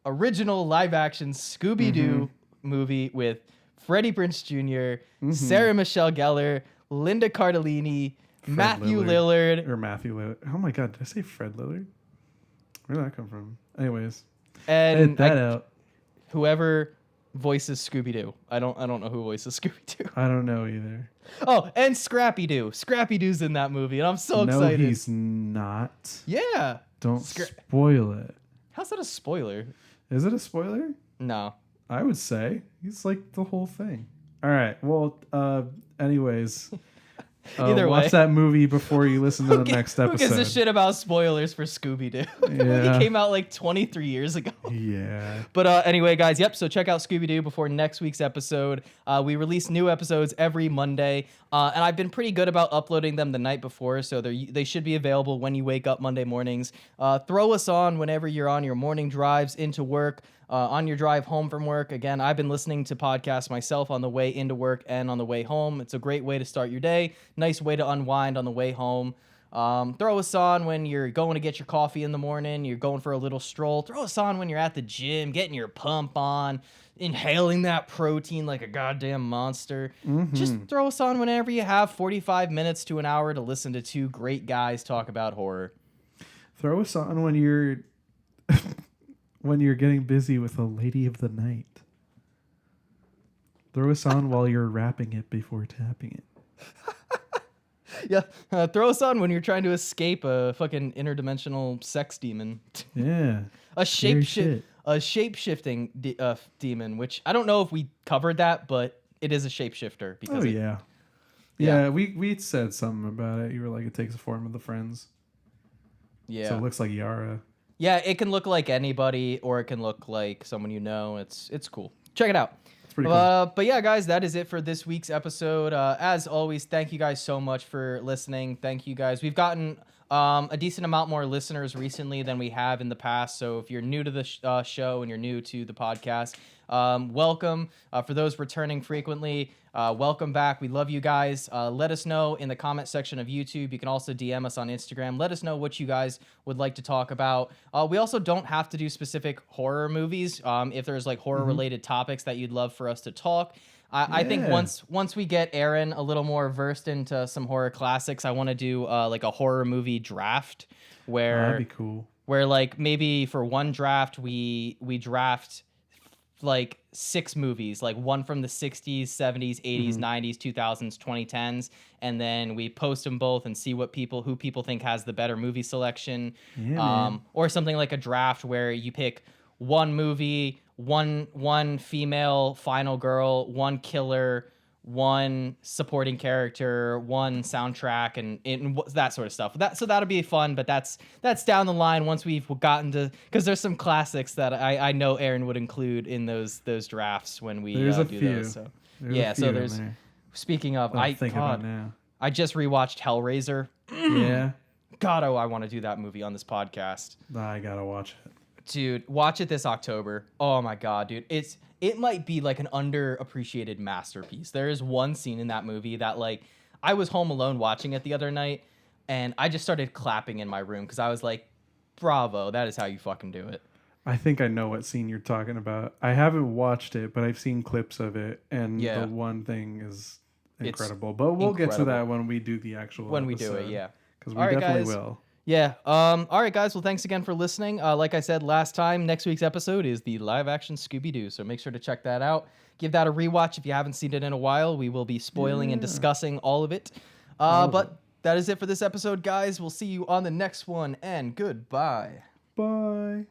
original live-action Scooby-Doo movie with Freddie Prinze Jr., Sarah Michelle Gellar, Linda Cardellini, Matthew Lillard. Oh my God, did I say Fred Lillard? Where did that come from? Anyways, and edit that out. Whoever voices Scooby-Doo. I don't know who voices Scooby-Doo. I don't know either. Oh, and Scrappy-Doo. Scrappy-Doo's in that movie, and I'm so excited. No, he's not. Yeah. Don't spoil it. How's that a spoiler? Is it a spoiler? No. I would say. He's like the whole thing. All right. Well, anyways... Either way, watch that movie before you listen to the next episode. Who gives a shit about spoilers for Scooby-Doo? The movie came out like 23 years ago. Yeah. But anyway, guys, so check out Scooby-Doo before next week's episode. We release new episodes every Monday, and I've been pretty good about uploading them the night before, so they should be available when you wake up Monday mornings. Throw us on whenever you're on your morning drives into work. On your drive home from work. Again, I've been listening to podcasts myself on the way into work and on the way home. It's a great way to start your day. Nice way to unwind on the way home. Throw us on when you're going to get your coffee in the morning. You're going for a little stroll. Throw us on when you're at the gym, getting your pump on, inhaling that protein like a goddamn monster. Just throw us on whenever you have 45 minutes to an hour to listen to two great guys talk about horror. Throw us on when you're... when you're getting busy with a lady of the night. Throw us on while you're wrapping it before tapping it. Yeah, throw us on when you're trying to escape a fucking interdimensional sex demon. Yeah. A shapeshift a shape-shifting demon, which I don't know if we covered that, but it is a shapeshifter because Oh it, yeah. Yeah. Yeah, we said something about it. You were like, it takes the form of the friends. yeah. So it looks like Yara. Yeah, it can look like anybody, or it can look like someone you know. It's cool. Check it out. It's pretty cool. But yeah, guys, that is it for this week's episode. As always, thank you guys so much for listening. Thank you guys. We've gotten a decent amount more listeners recently than we have in the past. So if you're new to the show and you're new to the podcast, welcome. For those returning frequently, welcome back. We love you guys. Let us know in the comment section of YouTube. You can also DM us on Instagram. Let us know what you guys would like to talk about. We also don't have to do specific horror movies. If there's like horror related topics that you'd love for us to talk. I think Yeah. once we get Aaron a little more versed into some horror classics, I want to do like a horror movie draft where That'd be cool. where like maybe for one draft we draft like 6 movies, like one from the 60s, 70s, 80s, 90s, 2000s, 2010s, and then we post them both and see what who people think has the better movie selection. Yeah, man. Or something like a draft where you pick one movie, one female final girl, one killer, one supporting character, one soundtrack, and that sort of stuff. So that'll be fun, but that's down the line once we've gotten to, because there's some classics that I know Aaron would include in those drafts when we There's a do few. those. So There's yeah, a few so in there's. there. Speaking of, that I'm thinking about God, now. I just rewatched Hellraiser. Yeah. God, oh, I want to do that movie on this podcast. I gotta watch it. Dude, watch it this October. Oh my God, dude. It might be like an underappreciated masterpiece. There is one scene in that movie that, like, I was home alone watching it the other night and I just started clapping in my room because I was like, bravo, that is how you fucking do it. I think I know what scene you're talking about. I haven't watched it, but I've seen clips of it, and Yeah. the one thing is It's incredible. But we'll get to incredible. that when we do the actual When we do it, yeah. Because we All right, definitely guys. will. Yeah. All right, guys. Well, thanks again for listening. Like I said last time, next week's episode is the live action Scooby-Doo. So make sure to check that out. Give that a rewatch if you haven't seen it in a while. We will be spoiling and discussing all of it. But that is it for this episode, guys. We'll see you on the next one, and goodbye. Bye.